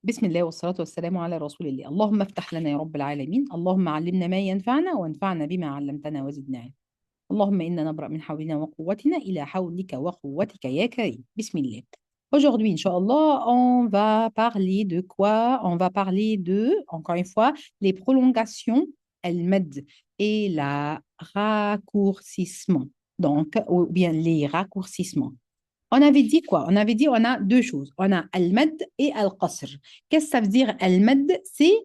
بسم الله والصلاة والسلام على رسول الله. اللهم افتح لنا يا رب العالمين. اللهم علمنا ما ينفعنا وانفعنا بما علمتنا وزدنا علما. اللهم إنا نبرأ من حولنا وقوتنا إلى حولك وقوتك يا كريم. بسم الله. Aujourd'hui, Inch'Allah, on va parler de quoi? On va parler de, encore une fois, les prolongations, al-mad et la raccourcissement. Donc, ou bien les raccourcissements. On avait dit quoi? On avait dit on a deux choses. On a al-mad et al-qasr. Qu'est-ce que ça veut dire al-mad? C'est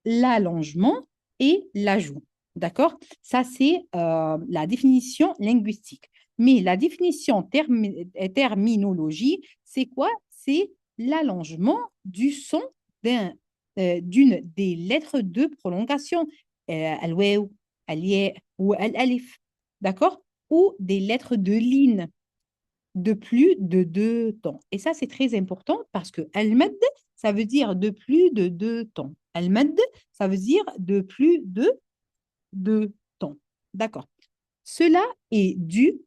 l'allongement et l'ajout. D'accord? Ça, c'est la définition linguistique. Mais la définition terminologie, c'est quoi? C'est l'allongement du son d'une des lettres de prolongation, al-waw, al-ya ou al-alif. D'accord? Ou des lettres de ligne de plus de deux temps. Et ça, c'est très important parce que al-mad, ça veut dire de plus de deux temps. Al-mad, ça veut dire de plus de deux temps. D'accord. Cela est dû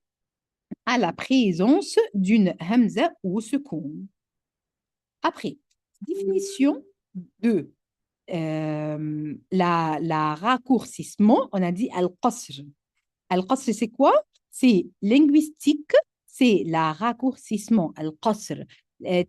à la présence d'une hamza ou secoun. Après, définition de la raccourcissement, on a dit al-qasr. Al-qasr, c'est quoi? C'est linguistique, c'est la raccourcissement, al-qasr.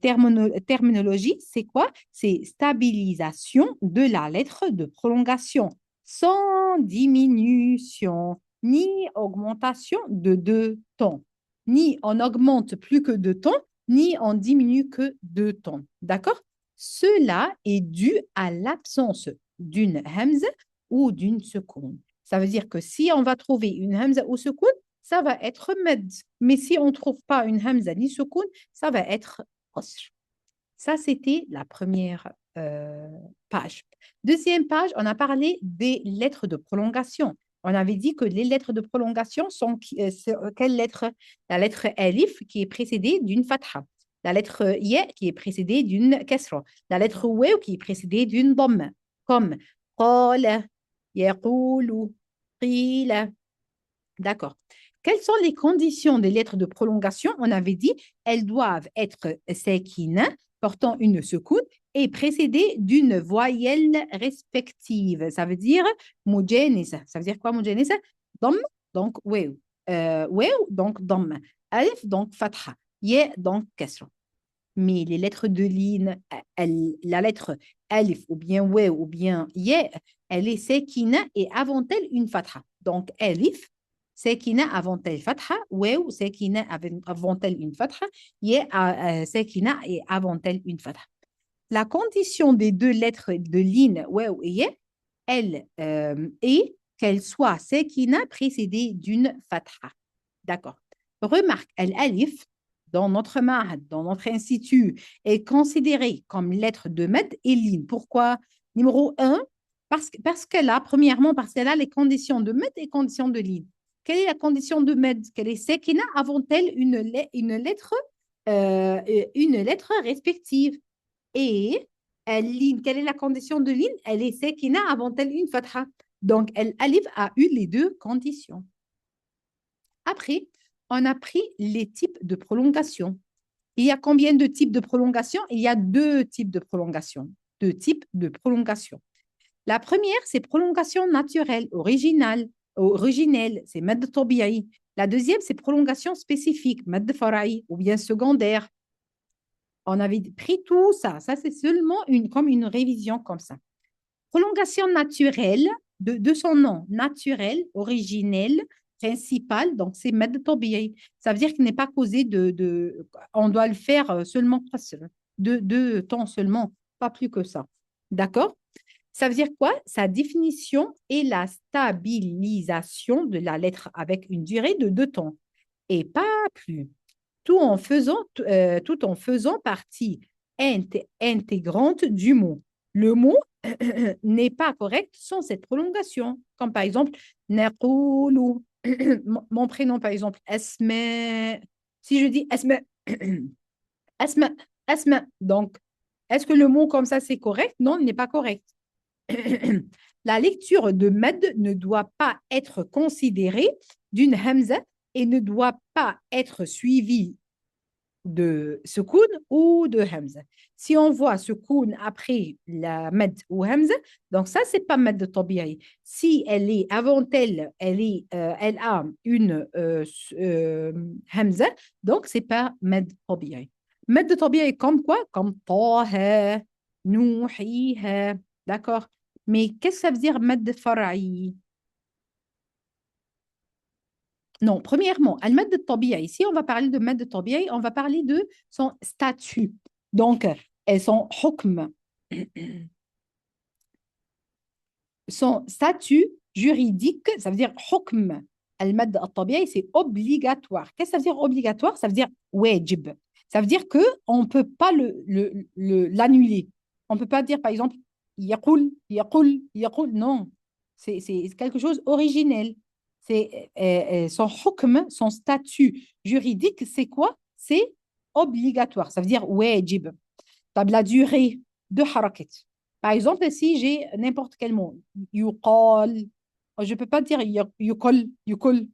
Terminologie, c'est quoi? C'est stabilisation de la lettre de prolongation sans diminution ni augmentation de deux temps. Ni on augmente plus que deux temps, ni on diminue que deux temps. D'accord? Cela est dû à l'absence d'une hamza ou d'une seconde. Ça veut dire que si on va trouver une hamza ou sekoun, ça va être med. Mais si on ne trouve pas une hamza ni sekoun, ça va être qasr. Ça, c'était la première page. Deuxième page, on a parlé des lettres de prolongation. On avait dit que les lettres de prolongation sont quelle lettre? La lettre alif qui est précédée d'une fatha. La lettre ya qui est précédée d'une kasra. La lettre waw qui est précédée d'une dhamma. Comme qala, yaqulu, qila. D'accord. Quelles sont les conditions des lettres de prolongation? On avait dit elles doivent être sakina, portant une secoune, et précédées d'une voyelle respective. Ça veut dire mujanisa. Ça veut dire quoi mujanisa? Dom, donc waw. Waw, donc dom. Alif, donc fatha. Ya, donc kasra. Mais les lettres de ligne, la lettre alif ou bien waw ou bien ya, elle est sakina et avant-elle une fatha. Donc alif, sakina avant-elle fatha, waw, sakina avant-elle une fatha, ya, sakina et avant-elle une fatha. La condition des deux lettres de ligne waw et ya, elle est qu'elle soit sakina précédée d'une fatha. D'accord. Remarque, l'alif, dans notre mahad, dans notre institut, est considérée comme lettre de med et ligne. Pourquoi? Numéro un, parce qu'elle a, premièrement, parce qu'elle a les conditions de med et conditions de ligne. Quelle est la condition de med? Quelle est sekina avant-elle une lettre respective? Et ligne, quelle est la condition de ligne? Elle est sekina avant-elle une fatha. Donc, l'alif a eu les deux conditions. Après, on a pris les types de prolongation. Il y a combien de types de prolongation? Il y a deux types de prolongation. Deux types de prolongation. La première, c'est prolongation naturelle, originelle, c'est mad tabi'i. La deuxième, c'est prolongation spécifique, mad fara'i ou bien secondaire. On avait pris tout ça. Ça, c'est seulement comme une révision comme ça. Prolongation naturelle, de son nom, naturel, originel, principal, donc c'est mad tabi'i. Ça veut dire qu'il n'est pas causé on doit le faire seulement de temps seulement, pas plus que ça. D'accord? Ça veut dire quoi? Sa définition est la stabilisation de la lettre avec une durée de deux temps et pas plus. Tout en faisant partie intégrante du mot. Le mot n'est pas correct sans cette prolongation. Comme par exemple, naqulu. Mon prénom, par exemple, Asma. Si je dis Asma, Asma, Asma. Donc, est-ce que le mot comme ça, c'est correct? Non, il n'est pas correct. La lecture de mad ne doit pas être considérée d'une hamza et ne doit pas être suivie de sukoun ou de hamza. Si on voit sukoun après la med ou hamza, donc ça, c'est pas med de tabi'i. Si elle est avant elle, elle a une hamza, donc c'est pas med tabi'i. Med de tabi'i comme quoi? Comme taha, nouhiha, d'accord? Mais qu'est-ce que ça veut dire med far'i? Non, premièrement, al-mad tabi'i, ici, on va parler de mad tabi'i, on va parler de son statut. Donc, son hukm, son statut juridique, ça veut dire hukm. Al-mad tabi'i, c'est obligatoire. Qu'est-ce que ça veut dire obligatoire? Ça veut dire wajib. Ça veut dire qu'on ne peut pas l'annuler. On ne peut pas dire, par exemple, yaqul, yaqul, yaqul. Non, c'est quelque chose originel. C'est son hukm, son statut juridique, c'est quoi? C'est obligatoire. Ça veut dire wajib. La durée de harakat. Par exemple, si j'ai n'importe quel mot, yuqal, je ne peux pas dire yuqal, yuqal,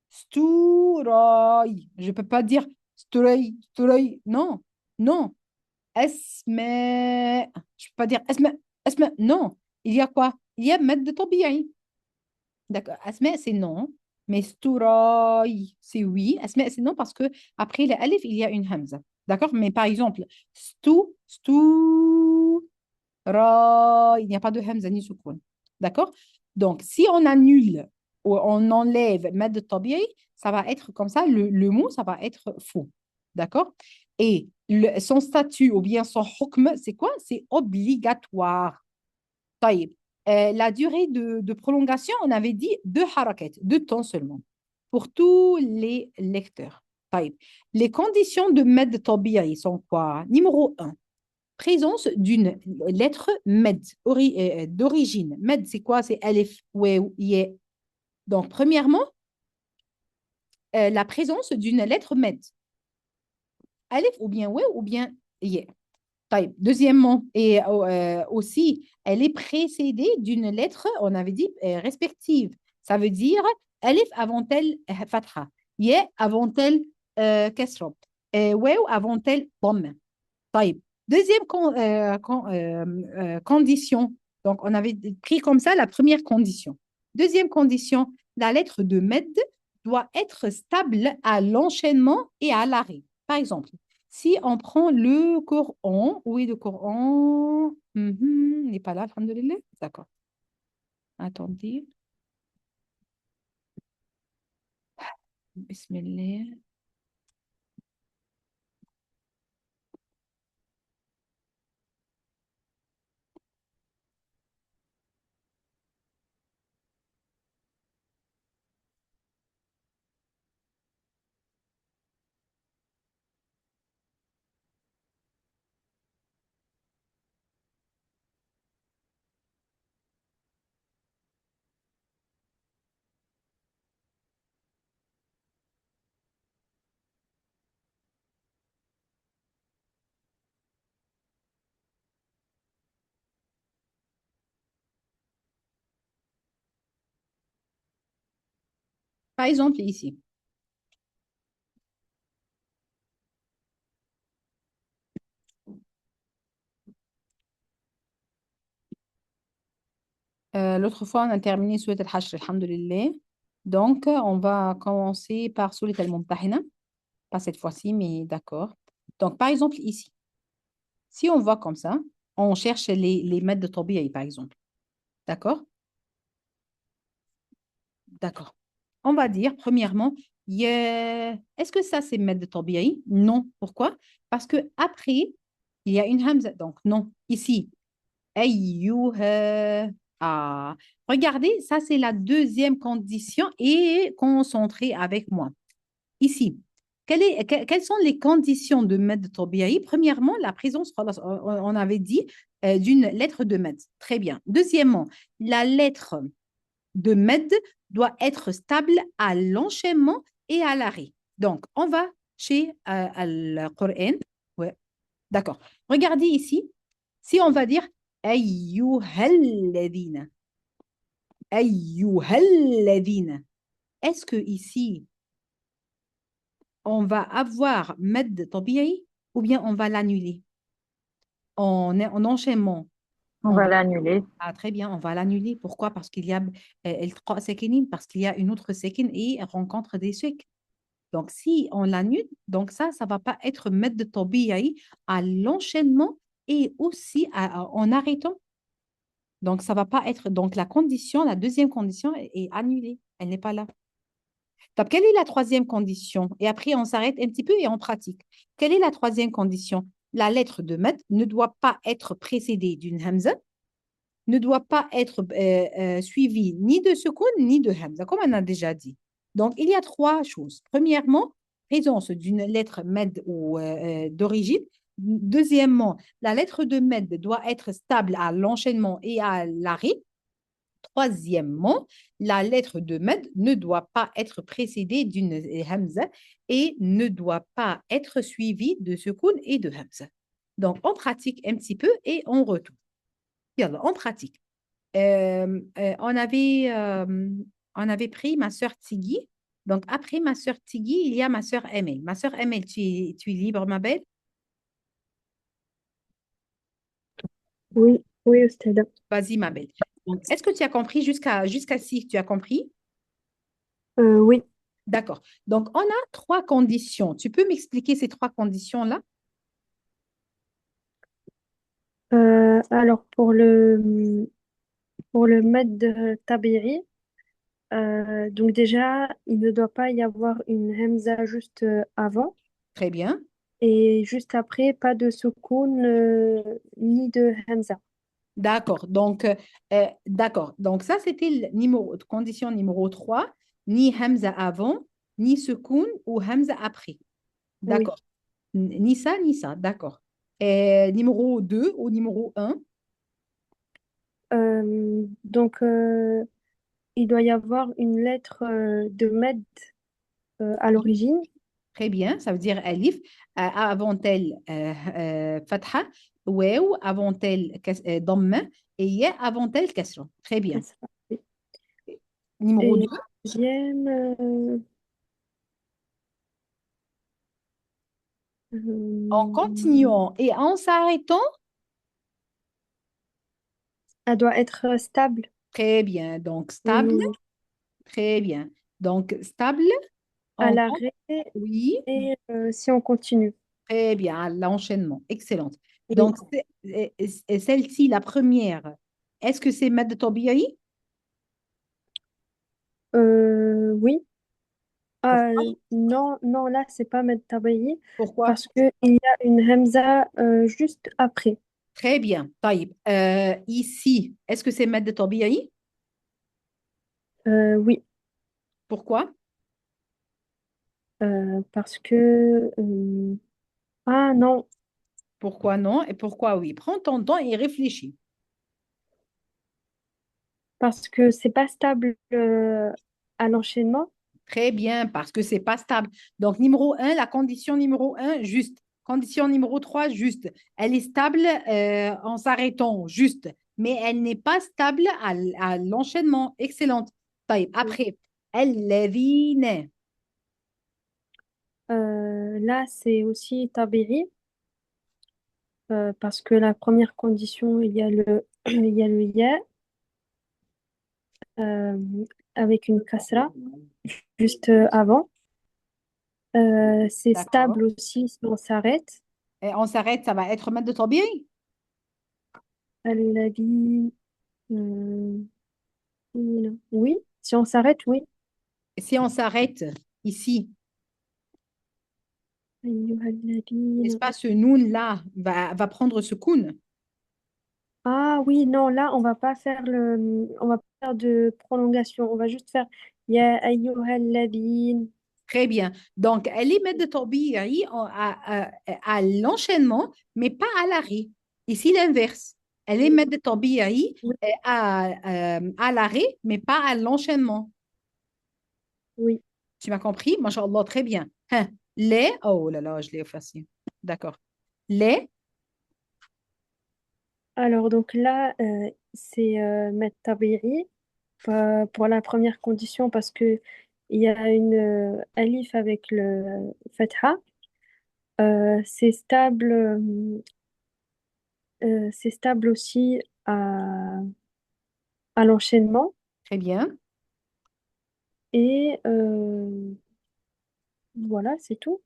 sturay. Je ne peux pas dire sturay, sturay. Non, non. Asma. Je ne peux pas dire asma, asma. Non. Il y a quoi? Il y a mad de tabi'i. D'accord. Asma, c'est non. Mais Stouray, c'est oui. Asma, c'est non parce que après le alif, il y a une hamza. D'accord? Mais par exemple, stou, ra, il n'y a pas de hamza ni soukoun. D'accord? Donc, si on annule ou on enlève mad de tabi'i, ça va être comme ça, le mot, ça va être faux. D'accord? Et son statut ou bien son hukm, c'est quoi? C'est obligatoire. طيب. La durée de prolongation, on avait dit 2 harakat, 2 temps seulement, pour tous les lecteurs. طيب. Les conditions de med tabi'i sont quoi? Numéro 1, présence d'une lettre med d'origine. Med, c'est quoi? C'est alif, waw, ya. Donc, premièrement, la présence d'une lettre med. Alif ou bien waw ou bien ya. طيب. Deuxièmement, et aussi, elle est précédée d'une lettre, on avait dit, respective. Ça veut dire alif avant-elle fatha, ya avant-elle kasra, waw avant-elle dhamm. طيب. Deuxième condition. Donc, on avait pris comme ça la première condition. Deuxième condition, la lettre de med doit être stable à l'enchaînement et à l'arrêt. Par exemple, si on prend le Coran, oui, le Coran, il n'est pas là, alhamdoulilah. D'accord. Attendez. Bismillah. Par exemple, ici. L'autre fois, on a terminé Surat al-Hashr, alhamdoulilah. Donc, on va commencer par Surat al-Mumtahina. Pas cette fois-ci, mais d'accord. Donc, par exemple, ici, si on voit comme ça, on cherche les maths de Tobiaï, par exemple. D'accord? D'accord. On va dire, premièrement, est-ce que ça, c'est maths de Tobiaï? Non. Pourquoi? Parce que après, il y a une hamza. Donc, non. Ici, ayyuha. Ah. Regardez, ça, c'est la deuxième condition et concentrez avec moi. Ici, quelles sont les conditions de med tabi'i? Premièrement, la présence, on avait dit, d'une lettre de med. Très bien. Deuxièmement, la lettre de med doit être stable à l'enchaînement et à l'arrêt. Donc, on va chez le Coran. Ouais, d'accord. Regardez ici. Si on va dire ayyuhalladhina, ayyuhalladhina, est-ce que ici, on va avoir med tabi'i ou bien on va l'annuler en enchaînement. On On va va, l'annuler. ah, très bien, on va l'annuler. Pourquoi? Parce qu'il y a التقاء ساكنين, parce qu'il y a une autre séquine et rencontre des suites. Donc, si on l'annule, donc ça va pas être med tabi'i à l'enchaînement et aussi en arrêtant. Donc, ça va pas être. Donc, la condition, la deuxième condition est annulée. Elle n'est pas là. Donc, quelle est la troisième condition? Et après, on s'arrête un petit peu et on pratique. Quelle est la troisième condition? La lettre de med ne doit pas être précédée d'une hamza, ne doit pas être suivie ni de secoun ni de hamza, comme on a déjà dit. Donc, il y a trois choses. Premièrement, présence d'une lettre med ou d'origine. Deuxièmement, la lettre de med doit être stable à l'enchaînement et à l'arrêt. Troisièmement, la lettre de med ne doit pas être précédée d'une hamza et ne doit pas être suivie de secoun et de hamza. Donc, on pratique un petit peu et on retourne. Yallah, on pratique. Euh, euh, on avait, euh, on avait pris ma sœur Tigui. Donc, après ma sœur Tigui, il y a ma sœur Emel. Ma sœur Emel, tu es libre, ma belle? Oui, oui, Oustada. Vas-y, ma belle. Donc, est-ce que tu as compris jusqu'à si tu as compris? Oui. D'accord. Donc, on a trois conditions. Tu peux m'expliquer ces trois conditions-là? Alors, pour le mad tabiri, donc déjà, il ne doit pas y avoir une hamza juste avant Très bien. et juste après, pas de soukoun ni de hamza. D'accord. D'accord. Donc, ça, c'était condition numéro 3. Ni Hamza avant, ni Sekoun ou Hamza après. Oui. D'accord. Ni ça, ni ça. D'accord. Et numéro 2 ou numéro un. Donc, il doit y avoir une lettre de med à Oui. l'origine. Très bien. Ça veut dire Alif. Avant-elle Fatha. Waw avant-elle Dhamma. Et Ya avant-elle Kasra. Très bien. Numéro Et 2. deuxième, En continuant et en s'arrêtant. elle doit être stable. Très bien. Donc, stable. Hum, Très bien. Donc, stable, à en l'arrêt oui, et si on continue. très bien, à l'enchaînement. Excellente. Oui. Donc, celle-ci, la première, est-ce que c'est Mad Tabi'i? Oui. Pourquoi? Non, non, là, c'est pas Med Tabayi Pourquoi? parce qu'il y a une Hamza juste après. Très bien. Taïb. Ici, est-ce que c'est Mad Tabi'i? Oui, Pourquoi? parce que... ah non, Pourquoi non? Et pourquoi oui? Prends ton temps et réfléchis. parce que c'est pas stable à l'enchaînement. Très bien, parce que c'est pas stable. Donc, numéro un, la condition numéro un, juste. Condition numéro 3, juste. Elle est stable en s'arrêtant, juste. Mais elle n'est pas stable à l'enchaînement. Excellente. طيب, Oui. après, الذين. Là, c'est aussi Tabiri parce que la première condition, il y a il y a le ya euh, avec une kasra juste avant. C'est D'accord. stable aussi si on s'arrête. Et on s'arrête, ça va être مد طبيعي. الذي euh, oui, si on s'arrête, oui. Si on s'arrête ici, أيها n'est-ce الذين. pas, ce noun-là va prendre ce kun. Ah oui, non, là, on va pas faire de prolongation. On va juste faire يا أيها الذين. Très bien. Donc, elle est maître de tabi'i à l'enchaînement, mais pas à l'arrêt. Ici, l'inverse. Elle est maître de tabi'i Oui, à l'arrêt, mais pas à l'enchaînement. oui. Tu m'as compris? Masha'Allah, très bien. Hein. Les, oh là là, je l'ai effacé. D'accord. Les, Alors, donc là, c'est Met Tabiri pour la première condition parce que il y a une alif avec le fatha. C'est stable aussi à l'enchaînement. Très bien. Et voilà, c'est tout.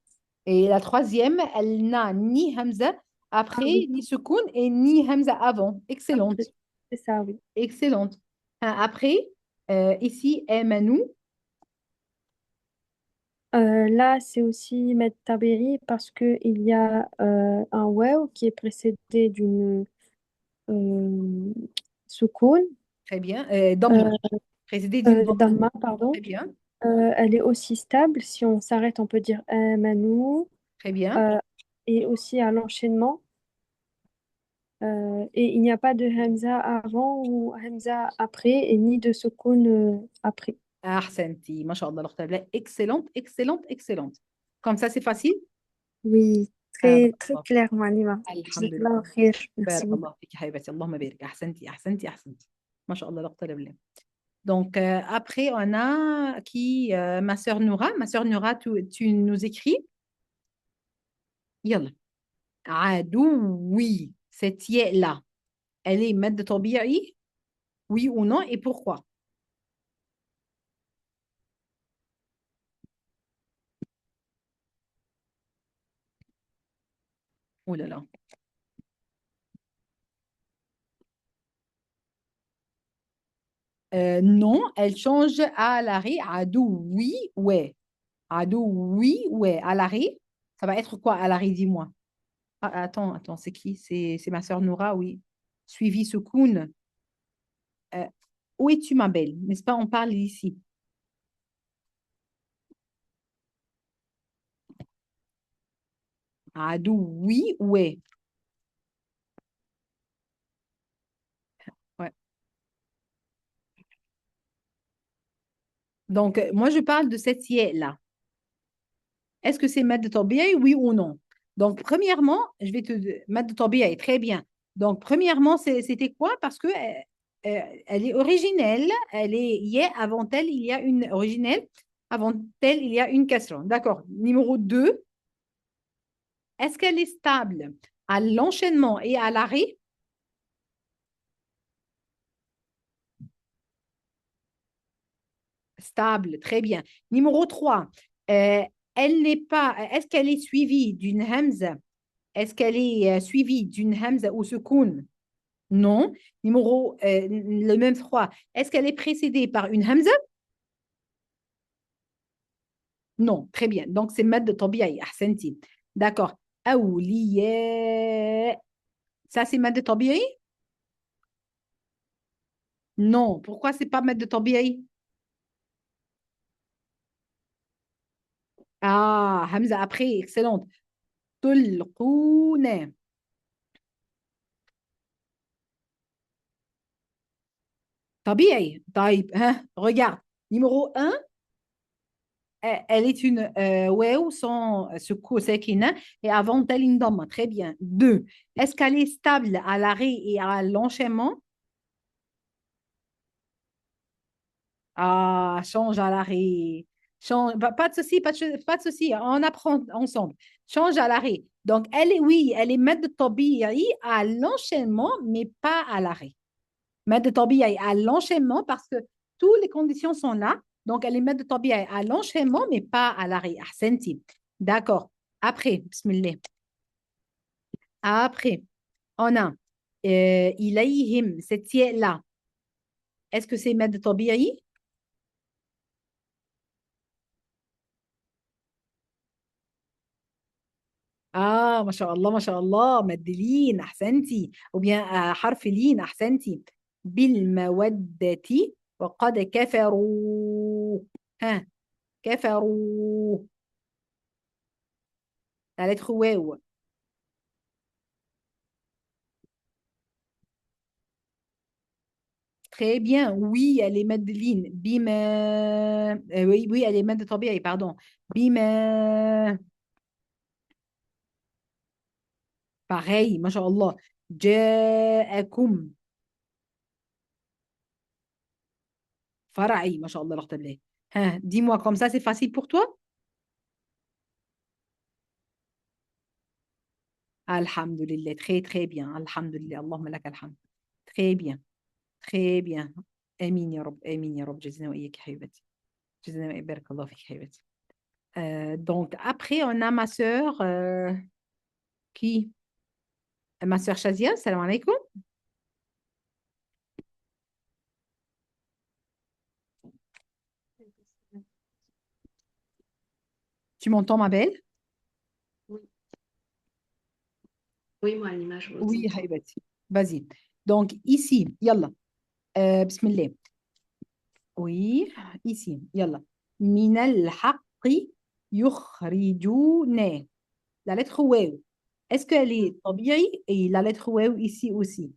Et la troisième, elle n'a ni Hamza Ah après, oui, ni Sukun et ni Hamza avant. après, Excellente. c'est ça, oui. Excellente. Après, ici, Emanu. Là, c'est aussi Med Taberi parce qu'il y a un waw qui est précédé d'une euh, soukoun, Très bien. Damma. euh, Précédé d'une Damma. Damma, Très pardon. bien. Elle est aussi stable. Si on s'arrête, on peut dire Manu. Très bien. Euh, et aussi à l'enchaînement. Et il n'y a pas de Hamza avant ou Hamza après, et ni de soukoun après. Ahsenti. Masha'Allah. Alors, excellente, excellente, excellente. Comme ça, c'est facile. Oui, très, très Barakallah. clair, Malima. Alhamdulillah. Jazakallah khair. Merci بارك beaucoup. الله فيك حبيبتي اللهم بارك احسنتي احسنتي احسنتي ما شاء الله لا قوه الا بالله. Donc après on a qui ma sœur Noura tu nous écris يلا عدوي cette y là elle est مد طبيعي oui ou non et pourquoi. Oh là là. Non elle change à l'arrêt عدوي ouais عدوي ouais à l'arrêt ça va être quoi à l'arrêt dis-moi. Ah, attends, c'est qui? C'est ma sœur Noura, oui. Suivi Soukoun. Euh, où es-tu, ma belle? N'est-ce pas? On parle ici. Adou, oui, ouais. Ouais. Donc, moi, je parle de cette là. Est-ce que c'est Mad de Tobiaï, oui ou non? Donc, premièrement, je vais te... Mad de Tobiaï, très bien. Donc, premièrement, c'était quoi? Parce que elle est originelle. Elle est... Yeah, avant elle, il y a une originelle. Avant elle, il y a une question. D'accord. Numéro 2. Est-ce qu'elle est stable à l'enchaînement et à l'arrêt? Stable, très bien. Numéro 3, elle n'est pas, est-ce qu'elle est suivie d'une hamza? Est-ce qu'elle est suivie d'une hamza ou sukoun? Non. Numéro, le même 3, est-ce qu'elle est précédée par une hamza? Non, très bien. Donc, c'est mad de tabi'i, ahsanti. D'accord. Awliya. Ça, c'est mad de tabi'i? Non. Pourquoi c'est pas mad de tabi'i? Ah, hamza après, excellente. Tulqouna. طبيعي طيب ها regarde numéro un elle est une واو sans sakina et avant elle une dhamma très bien. Deux, est-ce qu'elle est stable à l'arrêt et à l'enchaînement? Ah, change à l'arrêt. Change, pas de souci, pas de souci, on apprend ensemble. Change à l'arrêt. Donc, elle est, oui, elle est maître de tabi'i à l'enchaînement, mais pas à l'arrêt. Maître de tabi'i à l'enchaînement parce que toutes les conditions sont là. Donc, elle est maître de tabi'i à l'enchaînement, mais pas à l'arrêt. Ahsenti. D'accord. Après, bismillah. Après, on a ilayhim, cette là. Est-ce que c'est maître de tabi'i? ما شاء الله ما شاء الله مد لين أحسنتي وبيان حرف لين أحسنتي بالمودة وقد كفروا ها كفروا la lettre واو. Très bien, oui, elle est Madeleine. Bima. Oui, oui, elle est Mad طبيعي, pardon. Bima. Pareil, ما شاء الله. جاءكم. فرعي, ما شاء الله, لا بالله. Hein, dis-moi, comme ça, c'est facile pour toi? Alhamdulillah, très, très bien. Alhamdulillah, Allahumma lak alhamd. Très bien, très bien. Amin ya Rab, amin ya Rab. Jazina wa iyyak, habibatي. Jazina wa iyyak, barakallahu fik, habibatي. Donc, après, on a ma sœur, qui? Ma sœur Shazia, salam alaikum. Tu m'entends, ma belle? Oui, oui, moi, l'image, je vous Oui, entends. habibatي. Vas-y. Donc, ici, yallah. Bismillah. Oui, ici, yallah. Min al-haqqi yukhrijuna. La lettre waw. Est-ce qu'elle Mm. est tabi'i et la lettre waw ici aussi?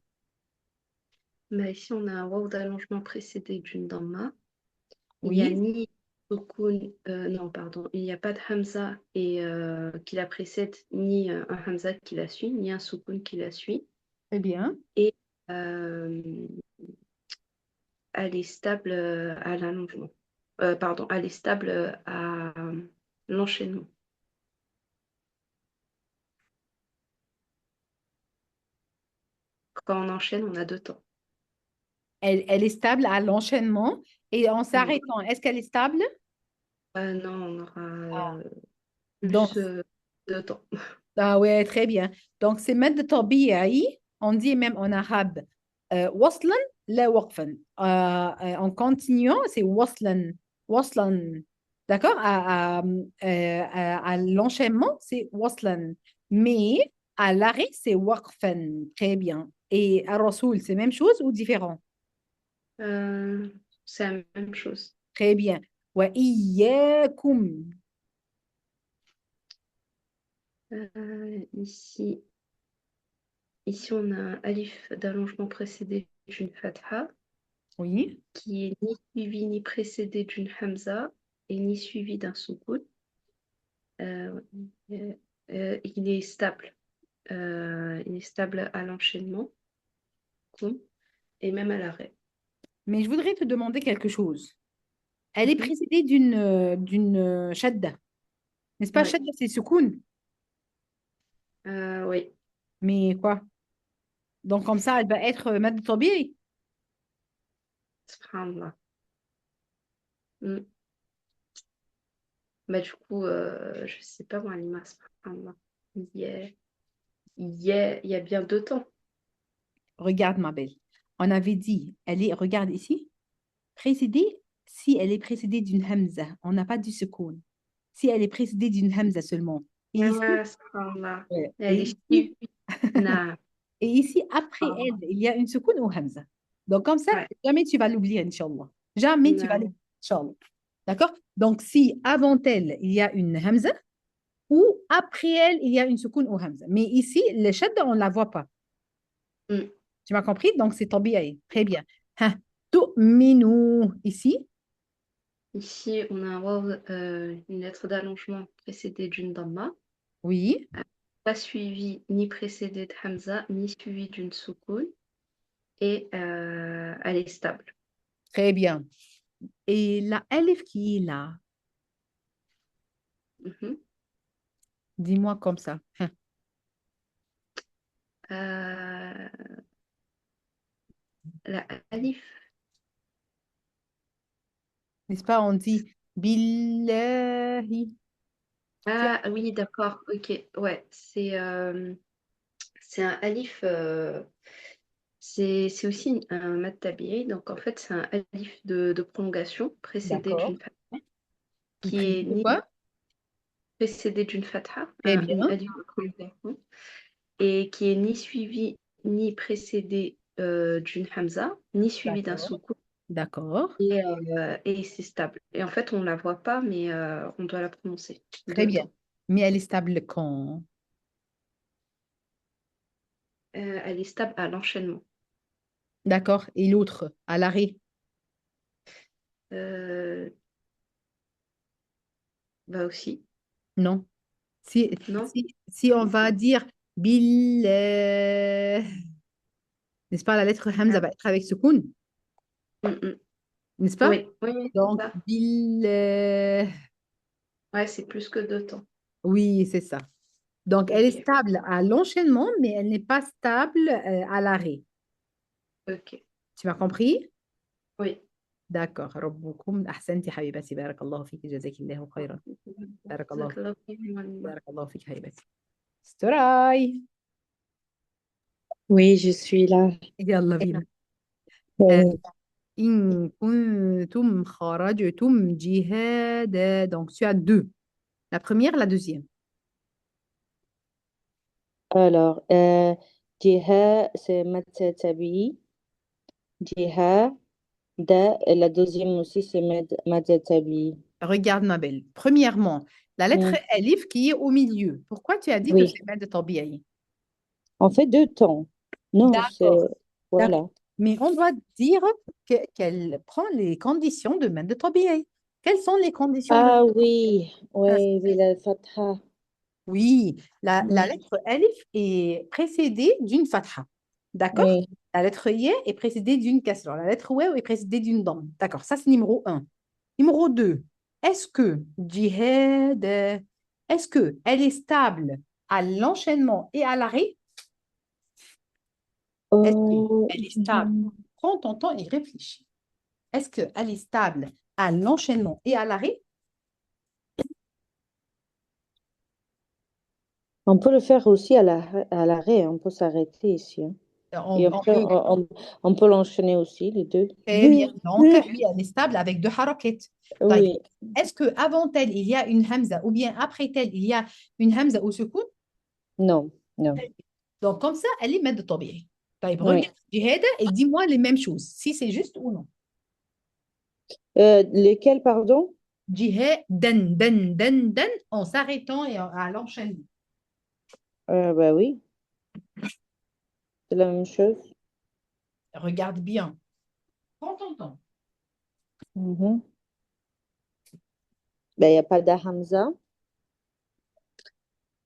Bah, ici, on a un waw d'allongement précédé d'une damma. Il n'y a Oui, ni sukun, non, pardon, il n'y a pas de hamza et, qui la précède, ni un hamza qui la suit, ni un sukun qui la suit. très bien. Et elle est stable à l'allongement. Pardon, elle est stable à l'enchaînement. Quand on enchaîne, on a deux temps. Elle est stable à l'enchaînement et en Oui. s'arrêtant, est-ce qu'elle est stable? Non, on aura Ah, donc, plus deux temps. ah ouais, très bien. Donc, c'est مد طبيعي. On dit même en arabe وصلا لا وقفا. En continuant, c'est وصلا. وصلا. D'accord? À l'enchaînement, c'est وصلا. Mais à l'arrêt, c'est وقفا. Très bien. Et à Rasoul, c'est même chose ou différent? C'est la même chose. Très bien. وإياكم. Ici, on a un alif d'allongement précédé d'une fatha Oui. qui est ni suivi ni précédé d'une hamza et ni suivi d'un soukoun. Euh, il est stable. Il est stable à l'enchaînement koum, et même à l'arrêt. Mais je voudrais te demander quelque chose. Elle est Mhm. précédée d'une shadda. N'est-ce pas? Ouais. Shadda, c'est soukoun. Oui. Mais quoi? Donc, comme ça, elle va être mad tabi'i. Subhanallah. Mm. Bah, du coup, je sais pas moi, Lima, subhanallah. Il y a bien deux temps. Regarde, ma belle. On avait dit, elle est, regarde ici, précédée, si elle est précédée d'une hamza, on n'a pas dit soukoun. Si elle est précédée d'une hamza seulement. Et ici, Ah, subhanallah. ouais. Elle est suivie. Non. Et ici, après elle, il y a une soukoun ou hamza. Donc, comme ça, Ouais. jamais tu vas l'oublier, Inch'Allah. Jamais tu vas Non. l'oublier, Inch'Allah. D'accord? Donc, si avant elle, il y a une hamza, ou après elle, il y a une soukoun ou hamza. Mais ici, le shadda, on ne la voit pas. Mm. Tu m'as compris? Donc, c'est tabi'i. Très bien. Ha. Tu'minu. Ici, Ici, on a un waw, une lettre d'allongement précédée d'une damma, oui. pas suivie ni précédée de hamza, ni suivie d'une soukoun, et elle est stable. Très bien. Et la alif qui est là, Mhm. dis-moi comme ça. Ha. Euh, la alif. N'est-ce pas? On dit billahi. Ah oui, d'accord, ok. Ouais, c'est un alif. C'est aussi un mat tabi'i, donc en fait, c'est un alif de prolongation précédé D'accord. d'une fatha, Il qui est précise ni quoi? précédé d'une fatha, Très un bien. alif de prolongation, et qui est ni suivi ni précédé d'une hamza, ni suivi d'un D'accord. soukoun, D'accord. et c'est stable. Et en fait, on ne la voit pas, mais on doit la prononcer Très deux bien. temps. Mais elle est stable quand? Elle est stable à l'enchaînement. D'accord. Et l'autre, à l'arrêt? Euh, Bah aussi, Non. Si, non? si on va dire billah, n'est-ce pas, la lettre Hamza Ah, va être avec soukoun. mm, mm. n'est-ce pas? Oui, oui, oui, c'est Donc, ça. Ouais, c'est plus que deux temps. oui, c'est ça. Donc, elle est Ok, stable à l'enchaînement, mais elle n'est pas stable à l'arrêt. ok. Tu m'as compris? Oui. D'accord. ربكم أحسنتي حبيبتي بارك الله فيك جزاك الله خيرا بارك الله فيك جزاك الله خير معلمة. بارك الله فيك حبيبتي استراي Oui, je suis là. يلا بينا آه، Euh, إن كنتم خرجتم جهادا donc tu as deux la première la deuxième alors, Jiha, c'est Matsatabi. Jiha, Da, et la deuxième aussi, c'est Matsatabi. regarde ma belle premièrement la lettre Hmm, Alif qui est au milieu pourquoi tu as dit que oui, c'est مادة طبيعي on fait deux temps. Non, c'est... d'accord d'accord Voilà. mais on doit dire qu'elle prend les conditions de مادة طبيعي quelles sont les conditions de Ah oui, hein? oui, oui, la Fatha. Oui, la Hmm, lettre Alif est précédée d'une fatha. D'accord? oui. La lettre Y est précédée d'une kasra. La lettre Waw est précédée d'une dame. D'accord, ça c'est numéro un. Numéro 2, est-ce que jihad, est-ce que elle est stable à l'enchaînement et à l'arrêt? Est-ce qu'elle est stable? Prends ton temps et réfléchis. Est-ce qu'elle est stable à l'enchaînement et à l'arrêt? On peut le faire aussi à l'arrêt, on peut s'arrêter ici, hein. Et On après, peut. on peut l'enchaîner aussi, les deux. Très bien. Donc, oui, elle est stable avec deux harakettes. طيب. Oui, Est-ce que avant elle, il y a une hamza ou bien après elle, il y a une hamza au secours? non, non. Donc, comme ça, elle est de tabi'i. طيب, Oui. regarde Jihada et dis-moi les mêmes choses, si c'est juste ou non. Lesquels, pardon? Jihad, dan, en s'arrêtant et à l'enchaînement. Bah oui, c'est la même chose. Regarde bien. Prends ton temps. Mhm. Ben, il n'y a pas d'Hamza.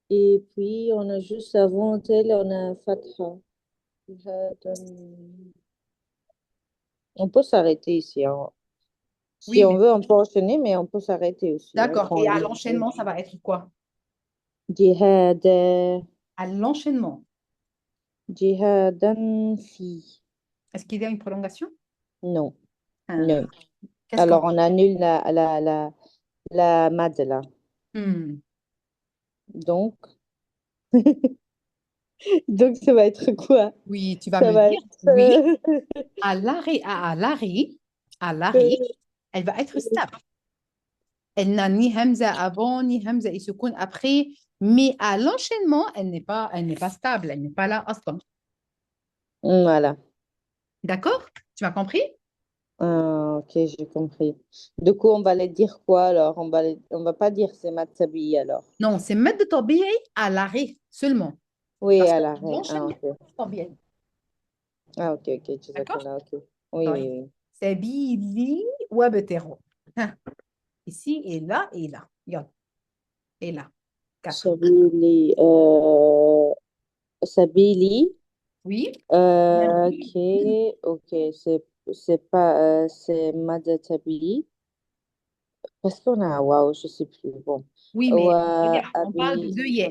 Et puis, on a juste avant tel, on a Fatha. On peut s'arrêter ici, hein. Si Oui, on mais veut, on peut enchaîner, mais on peut s'arrêter aussi, hein, d'accord. quand on Et à lit. l'enchaînement, ça va être quoi? Jihad, À l'enchaînement. jihadan fi. Est-ce qu'il y a une prolongation? Non, Hein. non. Qu'est-ce qu'on... Alors, on annule la mad là. Hmm. Donc, donc, ça va être quoi? Oui, tu vas Ça me va dire, être... oui, à l'arrêt, elle va être stable. Elle n'a ni hamza avant, ni hamza et secoun après, mais à l'enchaînement, elle n'est pas stable, elle n'est pas là aslan. Voilà. D'accord? Tu m'as compris? Ah, ok, j'ai compris. Du coup, on va les dire quoi alors? On va pas dire c'est Matsabi alors. Non, c'est mettre de tabi'i à l'arrêt seulement. Oui, Parce que à l'arrêt. Ah, l'enchaînement, ok. c'est tabi'i. Ah, ok, ok, D'accord? Jazakallah, ok. Oui, طيب. oui, oui. Sabili wabtero. Hein. Ici et là et là. Yalla. Et là. Quatre. Sabili, Sabili, Oui? ok, ok, c'est pas, c'est Madzatabi. Parce qu'on a, waouh, je sais plus. Bon. Oui, mais Wa regarde, on parle de Abi, deux yeux.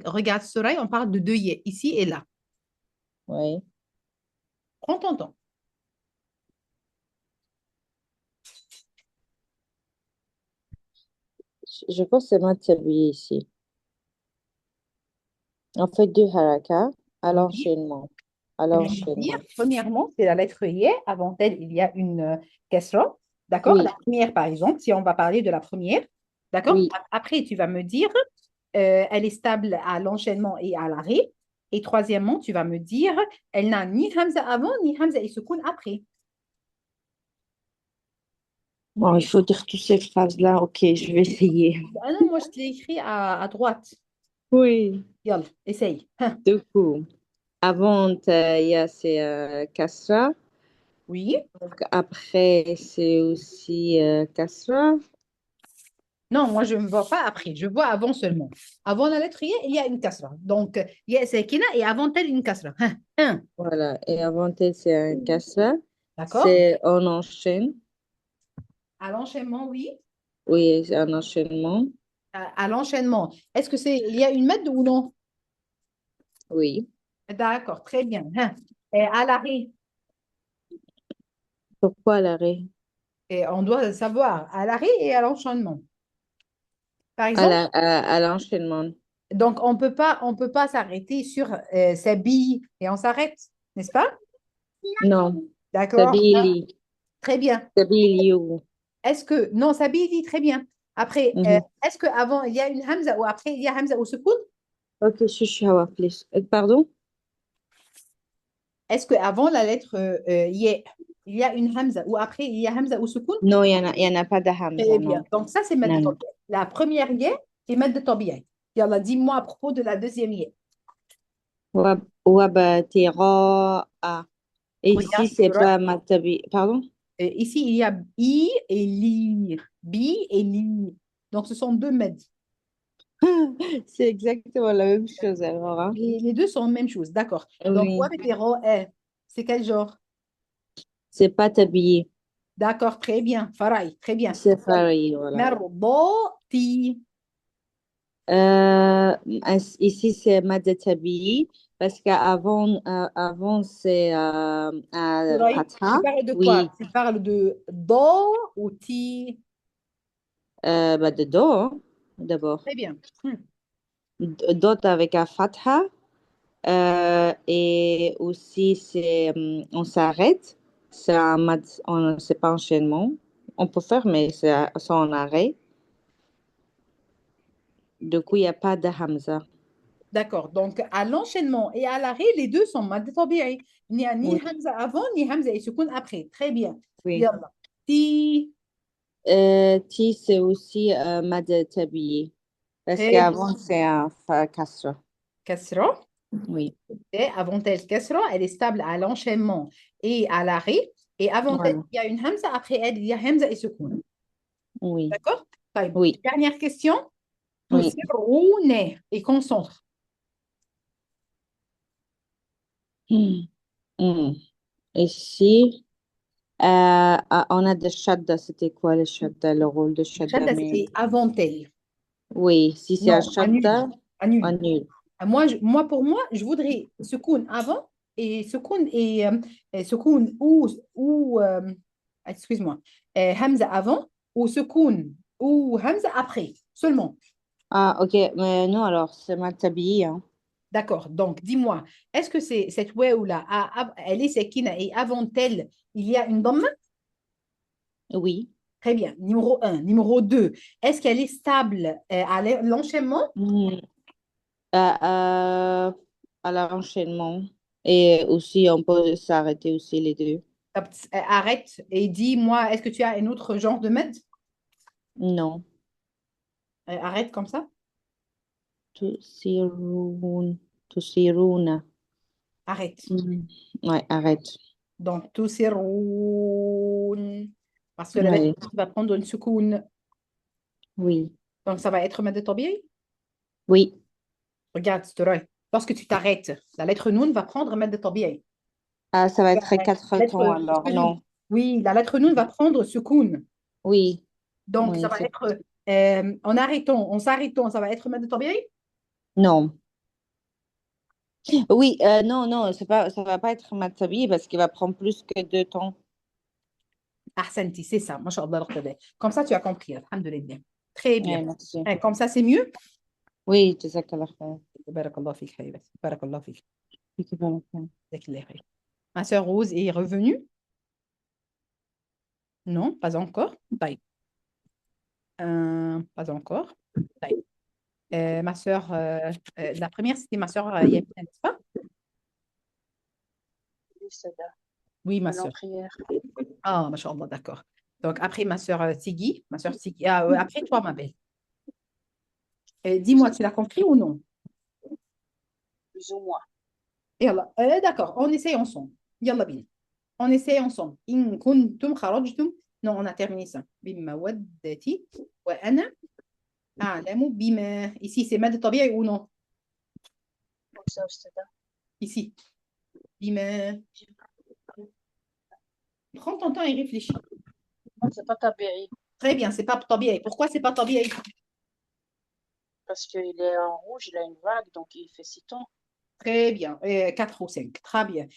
Regarde Soraya, on parle de deux yeux, ici et là. oui. Prends ton temps. Je pense que c'est Madzatabi ici. On fait deux harakas à Oui. l'enchaînement. À Je vais vous dire, l'enchaînement. premièrement, c'est la lettre Y. Avant elle, il y a une kasra. D'accord? Oui, La première, par exemple, si on va parler de la première. D'accord? oui. Après, tu vas me dire, elle est stable à l'enchaînement et à l'arrêt. Et troisièmement, tu vas me dire, elle n'a ni Hamza avant, ni Hamza et Sukun après. Bon, il faut dire toutes ces phrases-là. Ok, je vais essayer. Ah non, moi, je te l'ai écrit à droite. Oui. Yalla, essaye. Hein. Du coup, avant, il y a ces Kasra. Oui. Donc, après, c'est aussi Kasra. Non, moi, je ne vois pas après. Je vois avant seulement. Avant la lettre Y, il y a une kasra. Donc, il y a Sakina et avant elle, une kasra. Hein. Un. Voilà. Et avant, c'est un Kasra. D'accord? C'est on enchaîne. À l'enchaînement, oui. Oui, c'est un enchaînement. À l'enchaînement. Est-ce que il y a une mètre ou non? Oui. D'accord, très bien. Hein. Et à l'arrêt, Pourquoi l'arrêt? et on doit savoir à l'arrêt et à l'enchaînement. Par À exemple, à l'enchaînement. donc on peut pas s'arrêter sur sa bille et on s'arrête, n'est-ce pas? Non. D'accord, Sabili. très bien. Sabili. Est-ce que, non, sa bille dit très bien. Après, Mhm. est-ce qu'avant il y a une hamza ou après il y a hamza ou sukoun? Ok, shush, please. Pardon? Est-ce qu'avant la lettre yé, il y a une hamza ou après il y a hamza ou sukoun? Non, il y en a pas de Très Hamza, bien. non. Donc, ça, c'est mad de Non, non. tabi'a. La première yé, c'est mad de tabi'a. Yallah, dis-moi à propos de la deuxième yé. Wabatiraa. Et ici, Regarde, c'est tu vois, pas Matabi. Pardon? ici, il y a i et li. Bi et li. Donc, ce sont deux meds. C'est exactement la même chose alors, hein. Les deux sont la même chose. D'accord. Donc, Oui. wabetero, c'est quel genre? C'est pas t'habiller. D'accord, très bien. Faraï, très bien. C'est pareil, voilà. Merdoti. Ici, c'est Madatabi parce qu'avant, avant, c'est Faraï, tu Fatha. parles de quoi? Oui, Tu parles de do ou ti? bah, de Do, hein, d'abord. Très bien. Dot avec un Fatha. Et aussi, on s'arrête. C'est pas enchaînement. On peut faire, mais c'est en arrêt. Du coup, il n'y a pas de Hamza. D'accord. Donc, à l'enchaînement et à l'arrêt, les deux sont mad tabi'i. Il n'y a ni Oui, hamza avant, ni hamza et sukun après. Très bien. oui. Yallah. Ti. Ti, c'est aussi mad tabi'i. Parce Très bien. qu'avant, c'est un kasra. Kasra. Oui. Et avant elle, kasra, elle est stable à l'enchaînement et à l'arrêt. Et avant elle, Voilà. il y a une hamza. Après elle, il y a hamza et sukun. Oui. D'accord? طيب. Oui. Dernière question. Oui. Tusirroune. Et concentre. Hmm. Hmm. Ici, on a de shadda. C'était quoi le shadda, le rôle de shadda? Shadda, Mais c'était avant elle. oui, si c'est un Non, annule. shadda, Annule. annule. Moi, pour moi, je voudrais secoun avant et secoun et secoun excuse-moi, Hamza avant ou secoun ou Hamza après seulement. Ah, ok, mais non, alors, c'est mal tablier, hein. D'accord. Donc, dis-moi, est-ce que c'est cette ou là, elle est sekina et avant elle, il y a une dhamma? Oui. Très bien. Numéro un. Numéro 2, est-ce qu'elle est stable à l'enchaînement? Hmm. À, à l'enchaînement. Et aussi, on peut s'arrêter aussi les deux. Arrête et dis-moi, est-ce que tu as un autre genre de med? Non. Arrête comme ça. Tusirun. Tusiruna. Arrête. Hmm. Ouais, arrête. Donc, tusirroun. Parce que la lettre Oui. va prendre une soukoun. Oui. Donc, ça va être mad tabi'i. Oui. Regarde, Storoy. Lorsque tu t'arrêtes, la lettre noun va prendre mad tabi'i. Ah, ça va être La quatre temps lettre, alors, excuse-moi. non. Oui, la lettre noun va prendre soukoun. Oui. Donc, ça Oui, va être en s'arrêtant, ça va être mad tabi'i. non. Oui, non, non, ça va pas être Matabi parce qu'il va prendre plus que 2 temps. Ahsanti, c'est ça. Masha'Allah, comme ça, tu as compris. Alhamdulillah. Très bien. Ouais, merci. Comme ça, c'est mieux. Oui, jazakallah khair. Barakallah fik, Habibat. Barakallah fik. Jazakallah khair. Jazakallah khair. Ma sœur Rose est revenue? Non, pas encore. Taïb. Pas encore. Taïb. Ma sœur, la première, c'était ma sœur Yamina, n'est-ce pas? Oui, ma Elle est en sœur. prière. Ah, machallah, d'accord. Donc, après ma sœur Tigui, ma sœur Tigui, après toi, ma belle. Dis-moi, tu l'as compris ou non? Plus ou moins. Yallah. D'accord, on essaye ensemble. Yallah bin. On essaye ensemble. In kuntum kharajtum. Non, on a terminé ça. Bimmawaddati wa ana a'lamu bima. Ici, c'est mad tabi'i ou non? Comme ça, Oustada. Ici. Bima. Prends ton temps et réfléchis. Non, c'est pas Taberi, Très bien, c'est pas tabi'i. Pourquoi c'est pas tabi'i? parce qu'il est en rouge, il a une vague, donc il fait 6 tons. Très bien, 4 ou 5. Très bien.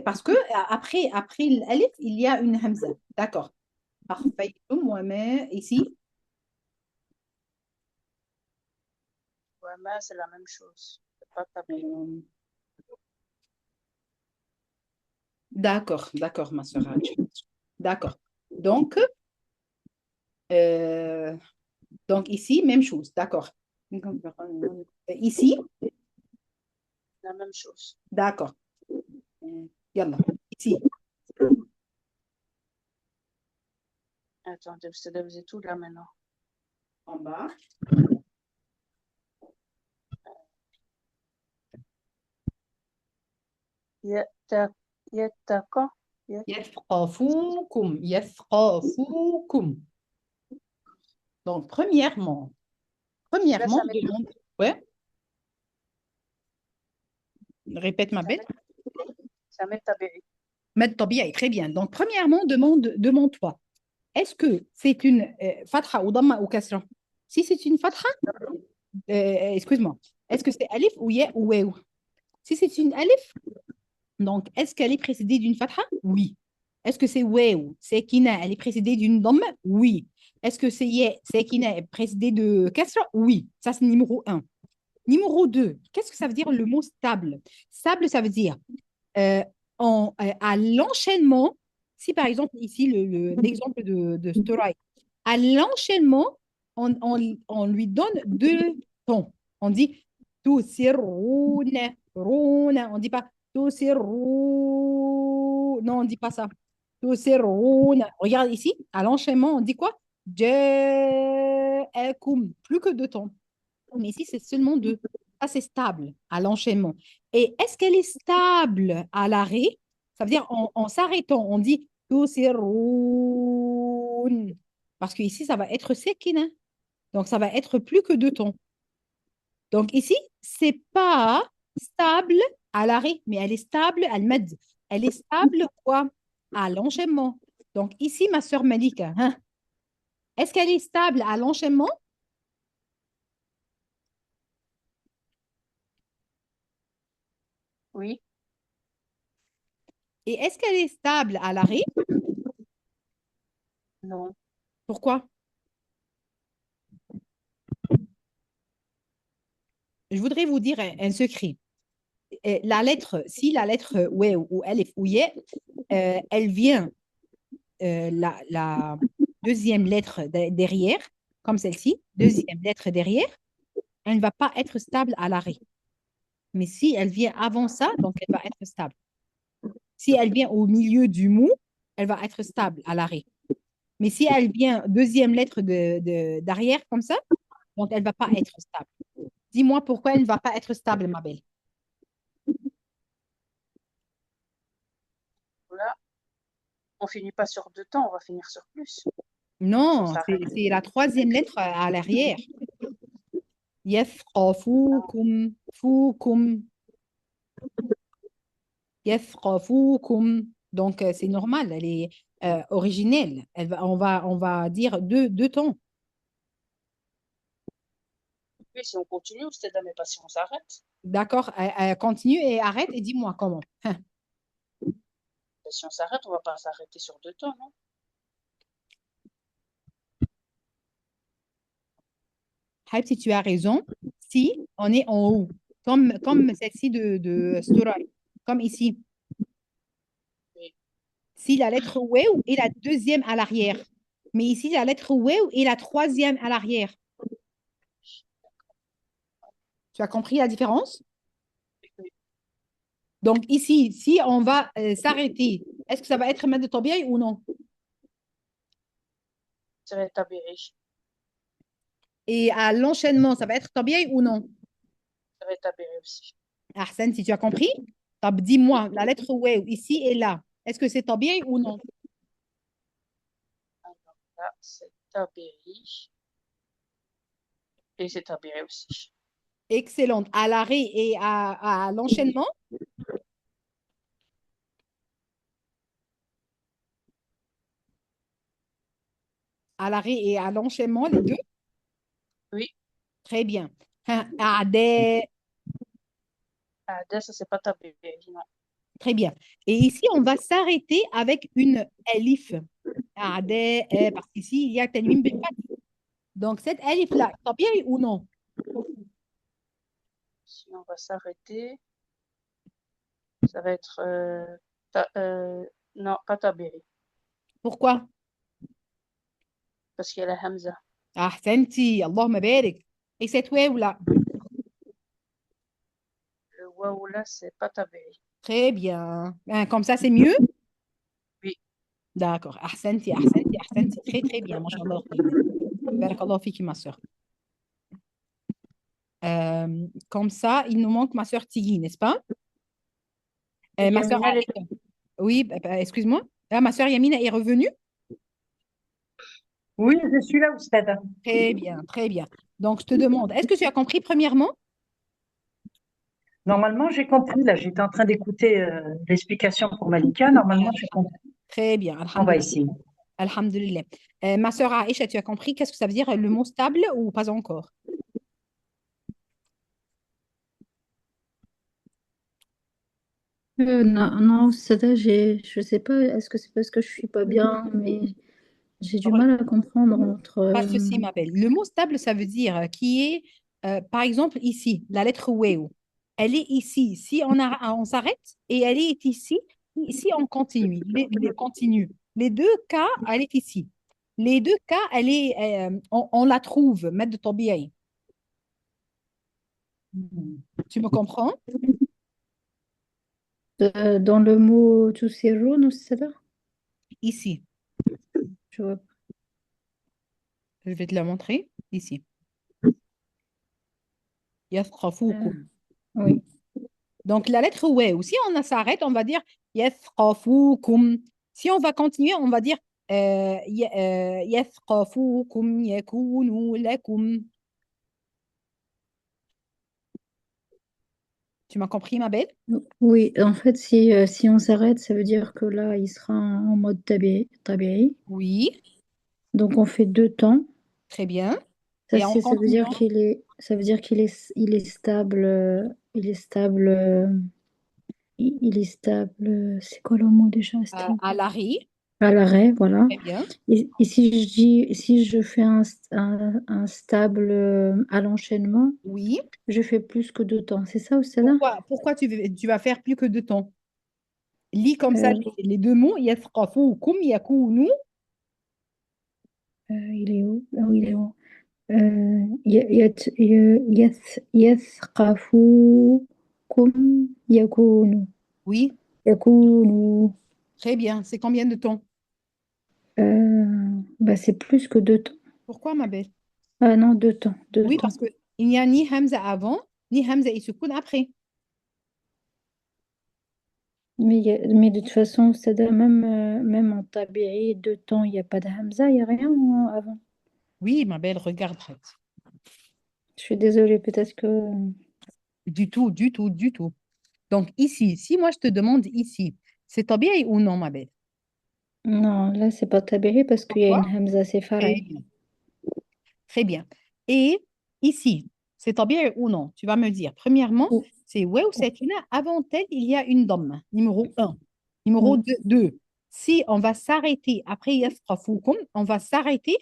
Parce que après l'alif, il y a une hamza. D'accord. Parfait. Moi-même, ici. Ouais, mais c'est la même chose. C'est pas Taberi. euh, d'accord, ma soeur. D'accord. Donc, euh, donc ici, même chose. D'accord. Ici, La même chose. d'accord. Yallah. Ici, Attendez, c'est de tout là maintenant. en bas. Yeta- Yetaka, Yet- يثقفوكم يثقفوكم. Donc, premièrement, Là, ça met, demande. Ouais, répète ma ça bête. met, ça met Taberi. Med tabi'i, très bien. Donc, premièrement, demande-toi, est-ce que c'est une fatha ou damma ou kasra? Si c'est une fatha, excuse-moi, est-ce que c'est alif ou ya ou waw? Si c'est une alif, donc est-ce qu'elle est précédée d'une fatha? Oui. Est-ce que c'est waw, sekina, elle est précédée d'une damma? Oui. Est-ce que c'est ya, sekina, est précédée de kasra? Oui. Ça, c'est numéro un. Numéro 2, qu'est-ce que ça veut dire le mot stable? Stable, ça veut dire euh, à l'enchaînement, si par exemple ici l'exemple de Storaï, à l'enchaînement, on lui donne deux tons. On dit tusirroune, roune. On ne dit pas tusirrou. Non, on ne dit pas ça. Tusirroune. Regarde ici, à l'enchaînement, on dit quoi? Ja'akum. Plus que deux tons. Mais ici, c'est seulement deux. Ça, c'est stable à l'enchaînement. Et est-ce qu'elle est stable à l'arrêt? Ça veut dire en s'arrêtant, on dit tusirroun. Parce qu'ici, ça va être sekina. Donc, ça va être plus que deux tons. Donc, ici, c'est pas stable à l'arrêt, mais elle est stable à l'mad. Elle est stable quoi? À l'enchaînement. Donc, ici, ma sœur Malika, hein, est-ce qu'elle est stable à l'enchaînement? Oui, Et est-ce qu'elle est stable à l'arrêt? non. Pourquoi? Je voudrais vous dire un secret. La lettre, si la lettre ouais ou alif ou yé, elle vient la deuxième lettre derrière, comme celle-ci, deuxième lettre derrière, elle ne va pas être stable à l'arrêt. Mais si elle vient avant ça, donc elle va être stable. Si elle vient au milieu du mot, elle va être stable à l'arrêt. Mais si elle vient deuxième lettre d'arrière comme ça, donc elle ne va pas être stable. Dis-moi pourquoi elle ne va pas être stable, ma belle. Là, on finit pas sur 2 temps, on va finir sur plus. Si on Non, s'arrête. c'est la troisième lettre à l'arrière. يثقفوكم فوكم يثقفوكم. Donc, c'est normal, elle est originelle. On va dire deux tons. Oui, si on continue, c'est là, mais pas si on s'arrête. D'accord? Continue et arrête et dis-moi comment. Mais si on s'arrête, on va pas s'arrêter sur 2 temps, non? Si tu as raison, si on est en haut, comme celle-ci de Storay, comme ici. Oui. Si la lettre Wew est la deuxième à l'arrière. Mais ici, la lettre Wew est la troisième à l'arrière. Tu as compris la différence? Oui, Donc ici, si on va s'arrêter, est-ce que ça va être Mad Tabi'i ou non? ça va être Taberi. Et à l'enchaînement, ça va être Tabi'i ou non? Ça va être Taberi aussi. Ahsan, si tu as compris, dis-moi, la lettre Waw ici et là, est-ce que c'est Tabi'i ou non? Alors là, c'est Taberi. Et c'est Taberi aussi. Excellente. À l'arrêt et à l'enchaînement? À l'arrêt et à l'enchaînement, les deux? Oui. Très bien. Hein, أعداء. Ça, c'est pas tabi'i, non. Très bien. Et ici, on va s'arrêter avec une alif. أعداء, parce qu'ici, il y a tanwin bil fath. Donc, cette alif-là, tabi'i ou non? Si on va s'arrêter, ça va être non, pas tabi'i, Pourquoi? parce qu'il y a la hamza. أحسنتي اللهم بارك. Et cette واو-là? Le waouh là, c'est pas tabi'i. Très bien. Hein, comme ça, c'est mieux? Oui. D'accord. أحسنتي أحسنتي أحسنتي. Très, très bien. Mashallah. Barakallahu fiki, ma soeur. Comme ça, il nous manque ma soeur Tigui, n'est-ce pas? Ma soeur Yamina, Aïcha. Oui, excuse-moi. Ah, ma soeur Yamina est revenue? Oui, je suis là, Oustada. Très bien, très bien. Donc, je te demande, est-ce que tu as compris premièrement? Normalement, j'ai compris. Là, j'étais en train d'écouter l'explication pour Malika. Normalement, j'ai compris. Très bien, On va alhamdulillah. essayer. Alhamdulillah. Ma soeur Aïcha, tu as compris qu'est-ce que ça veut dire le mot stable ou pas encore? Non, non, ça, je sais pas, est-ce que c'est parce que je suis pas bien, mais j'ai du mal à comprendre entre... Pas de souci, ma belle. Le mot stable, ça veut dire qui est, par exemple, ici, la lettre Weu. Elle est ici. Si on s'arrête et elle est ici, ici, on continue. Continue. Les deux cas, elle est ici. Les deux cas, on la trouve, maître de tabi'i. Tu me comprends? dans le mot tout c'est jaune, c'est ça? Ici. Je vois. Je vais te la montrer. Ici. Yathkhafukum. Oui. Donc, la lettre ouais. Si on s'arrête, on va dire yathkhafukum. Si on va continuer, on va dire yathkhafukum yakunu lakum. Tu m'as compris, ma belle? Oui, en fait, si on s'arrête, ça veut dire que là, il sera en mode tabi'i. Oui, Donc, on fait 2 temps. très bien. Ça, Et en ça veut dire continuant qu'il est stable, il est stable, c'est quoi le mot déjà, stable? à l'arrêt, À l'arrêt, voilà. très bien. Et si je fais un stable à l'enchaînement, Oui. je fais plus que 2 temps. C'est ça ou c'est là? Pourquoi tu vas faire plus que deux temps? Lis comme ça Euh, les deux mots. Yathkhafukum yakunu. il est où? Ah oui, il est où? يثقفوكم Oui, يكونوا très bien. C'est combien de temps? bah c'est plus que 2 temps. Pourquoi, ma belle? Ah non, 2 temps, deux Oui, temps. parce qu'il n'y a ni Hamza avant, ni Hamza et Sukun après. Mais de toute façon, même en tabi'i, 2 temps, il n'y a pas de hamza, il n'y a rien avant. Oui, ma belle, regarde. Je suis désolée, peut-être que... Du tout, du tout, du tout. Donc ici, si moi je te demande ici, c'est tabi'i ou non, ma belle? Non, là, c'est pas tabi'i parce qu'il y a Pourquoi? une hamza Très séfarée. bien. Très bien. Et ici, c'est tabi'i ou non? Tu vas me dire, premièrement, Oui, c'est ouais ou sakina. Avant elle, il y a une dhamma, numéro 1. Numéro oui, 2, si on va s'arrêter après yasrafukum, on va s'arrêter,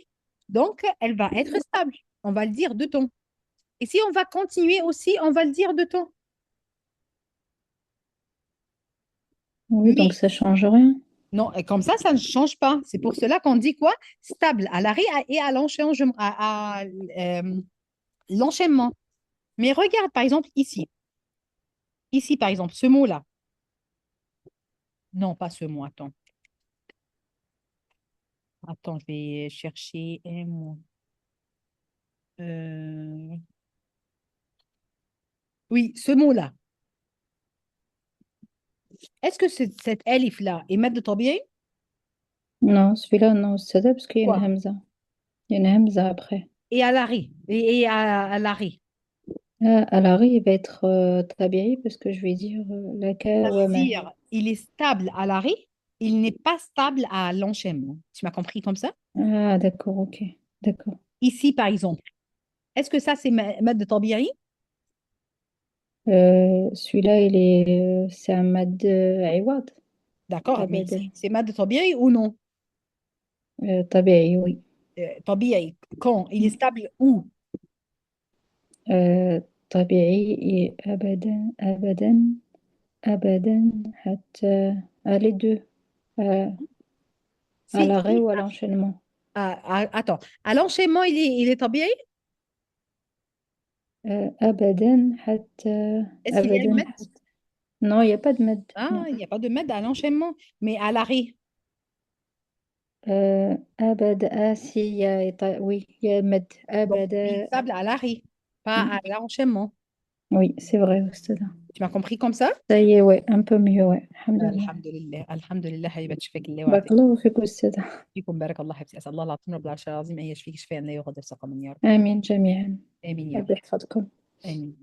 donc elle va être stable. On va le dire deux temps. Et si on va continuer aussi, on va le dire deux temps. oui, donc Mais ça change rien. non, et comme ça ne change pas. C'est pour cela qu'on dit quoi? Stable à l'arrêt et à l'enchaînement. L'enchaînement. Mais regarde, par exemple, ici. Ici, par exemple, ce mot-là. Non, pas ce mot, attends. Attends, je vais chercher un mot. Euh, Oui, ce mot-là. Est-ce que cette elif-là est mat de tabi'i? Non, celui-là, non, c'est ça parce qu'il y a une Quoi? hamza. Il y a une hamza après. Et à l'arrêt. Et à l'arrêt. À l'arrêt, il va être tabi'i parce que je vais dire laquelle, ouais, mais... C'est-à-dire, il est stable à l'arrêt il n'est pas stable à l'enchaînement. Tu m'as compris comme ça? Ah, d'accord, ok. D'accord. Ici, par exemple, est-ce que ça, c'est mad tabi'i? Celui-là, c'est un mad iwad. D'accord, mais Abadan. c'est mad tabi'i ou non? طبيعي, oui. Tabi'i, quand? Il est stable où? طبيعي أبدا أبدا أبدا حتى les deux. Euh, à Si, l'arrêt si. ou à l'enchaînement. Attends, à l'enchaînement, il est tabi'i? أبدا حتى Est-ce qu'il y a une أبدا mad? حتى. Non, il n'y a pas de med. Ah, Non. il n'y a pas de mad à l'enchaînement, mais à l'arrêt. أبدا si, oui, il y a med. Donc, il est أبدا. stable à l'arrêt, pas Mm. à l'enchaînement. Oui, c'est vrai, Oustada. Tu m'as compris comme ça? Ça y est, ouais, un peu mieux, ouais. Alhamdulillah. Alhamdulillah, alhamdulillah, حبيبة شفاك الله بارك ويعافيك. الله فيك أستاذة. فيكم بارك الله حبيبتي، أسأل الله العظيم رب العرش العظيم أن يشفيك شفاء لا يغادر سقما يا رب. آمين جميعا. آمين يا رب. ربي يحفظكم. آمين.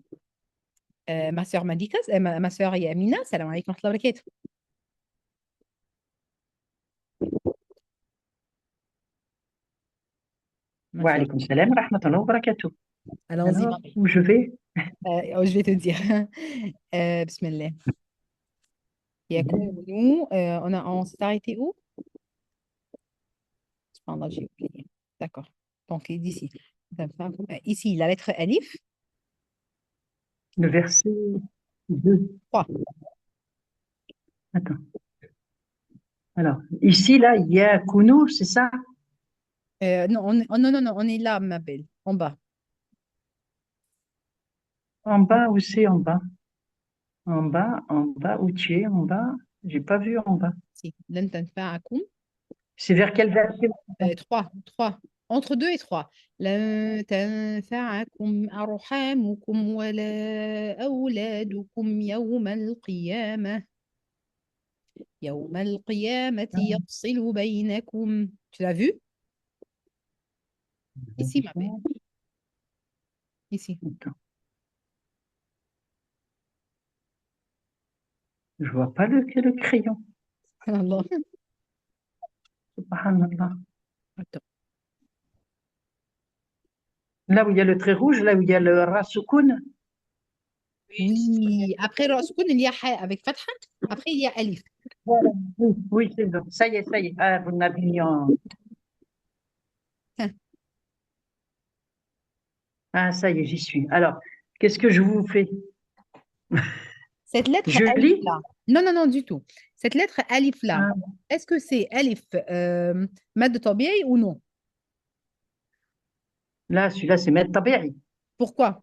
Ma sœur Malika, ma sœur Yamina, salam alaikum wa rahmatullahi wa barakatuh. Ma Wa sœur. alaykoum salam wa rahmatullahi wa barakatuh. Allons-y, Alors, ma belle. où je vais? Je vais te dire. Bismillah. يكون on s'est arrêté où? Subhanallah, j'ai oublié. D'accord. Donc, d'ici. Ici, la lettre Alif, Le verset 2. 3. Attends. Alors, ici, là, il y a Kounou, c'est ça? Non, non, on est là, ma belle, en bas. En bas, où c'est en bas? En bas, où tu es, en bas? J'ai pas vu en bas. Si. لن تنفعكم. C'est vers quel verset? 3, 3. Entre 2 et 3. لن تنفعكم أرحامكم ولا أولادكم يوم القيامة. يوم القيامة يفصل بينكم. Tu l'as vu? Ici, ma belle. Ici. Attends. Je vois pas le crayon. Allah. Subhanallah. Attends. Là où il y a le trait rouge, là où il y a le Rasoukoun. Oui, après Raskoun, il y a Ha avec Fatha. Après, il y a Alif. Voilà. Oui, oui, c'est bon. Ça y est, ça y est. Ah, vous l'avez mis en. Ah, ça y est, j'y suis. Alors, qu'est-ce que je vous fais? Cette lettre Je Alif lis? là. Non, non, non, du tout. Cette lettre Alif là, Ah, est-ce que c'est Alif mad tabi'i ou non? là, celui-là, c'est Med Taberi. Pourquoi?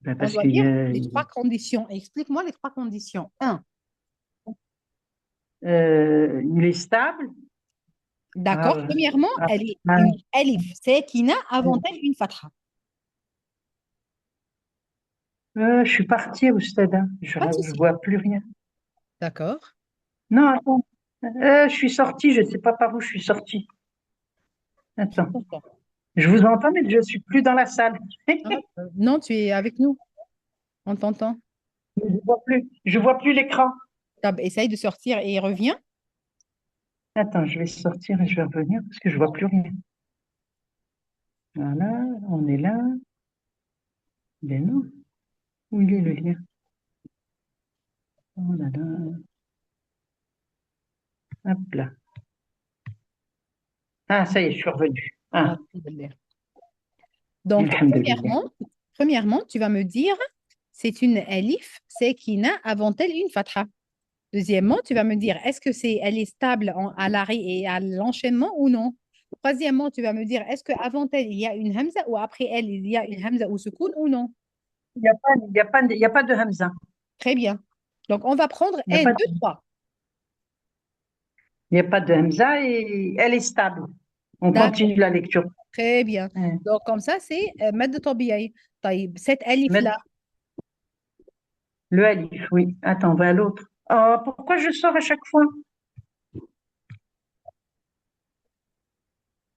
Ben, On parce doit qu'il y dire a, les 3 conditions. Explique-moi les 3 conditions. 1, il est stable. d'accord. Ah, Premièrement, ah, elle est ah, une Alif sakina avant-elle une Fatha. je suis partie au stade. Hein. Je Pas de ne souci. vois plus rien. D'accord. Non, attends. Je suis sortie. Je ne sais pas par où je suis sortie. Je Attends. t'entends. Je vous entends, mais je ne suis plus dans la salle. Non, tu es avec nous. On t'entend. Je vois plus. Je vois plus l'écran. Essaye de sortir et reviens. Attends, je vais sortir et je vais revenir parce que je vois plus rien. Voilà, on est là. Ben non. Où il est le lien? Oh là là. Hop là. Ah, ça y est, je suis revenue. Ah, Alhamdulillah. Donc, alhamdulillah. premièrement, tu vas me dire, c'est une alif sakina avant-elle une fatha. Deuxièmement, tu vas me dire, elle est stable à l'arrêt et à l'enchaînement ou non? Troisièmement, tu vas me dire, est-ce qu'avant elle, il y a une hamza ou après elle, il y a une hamza ou sukoun ou non? Il n'y a pas, il y a pas de Hamza. Très bien. Donc, on va prendre Il n'y a 1, pas 2, de, 3. il y a pas de Hamza et elle est stable. On D'accord. continue la lecture. Très bien. Ouais. Donc, comme ça, c'est mad tabi'i. طيب, cette Mettre alif-là, le alif, oui. Attends, on va à l'autre. Oh, pourquoi je sors à chaque fois?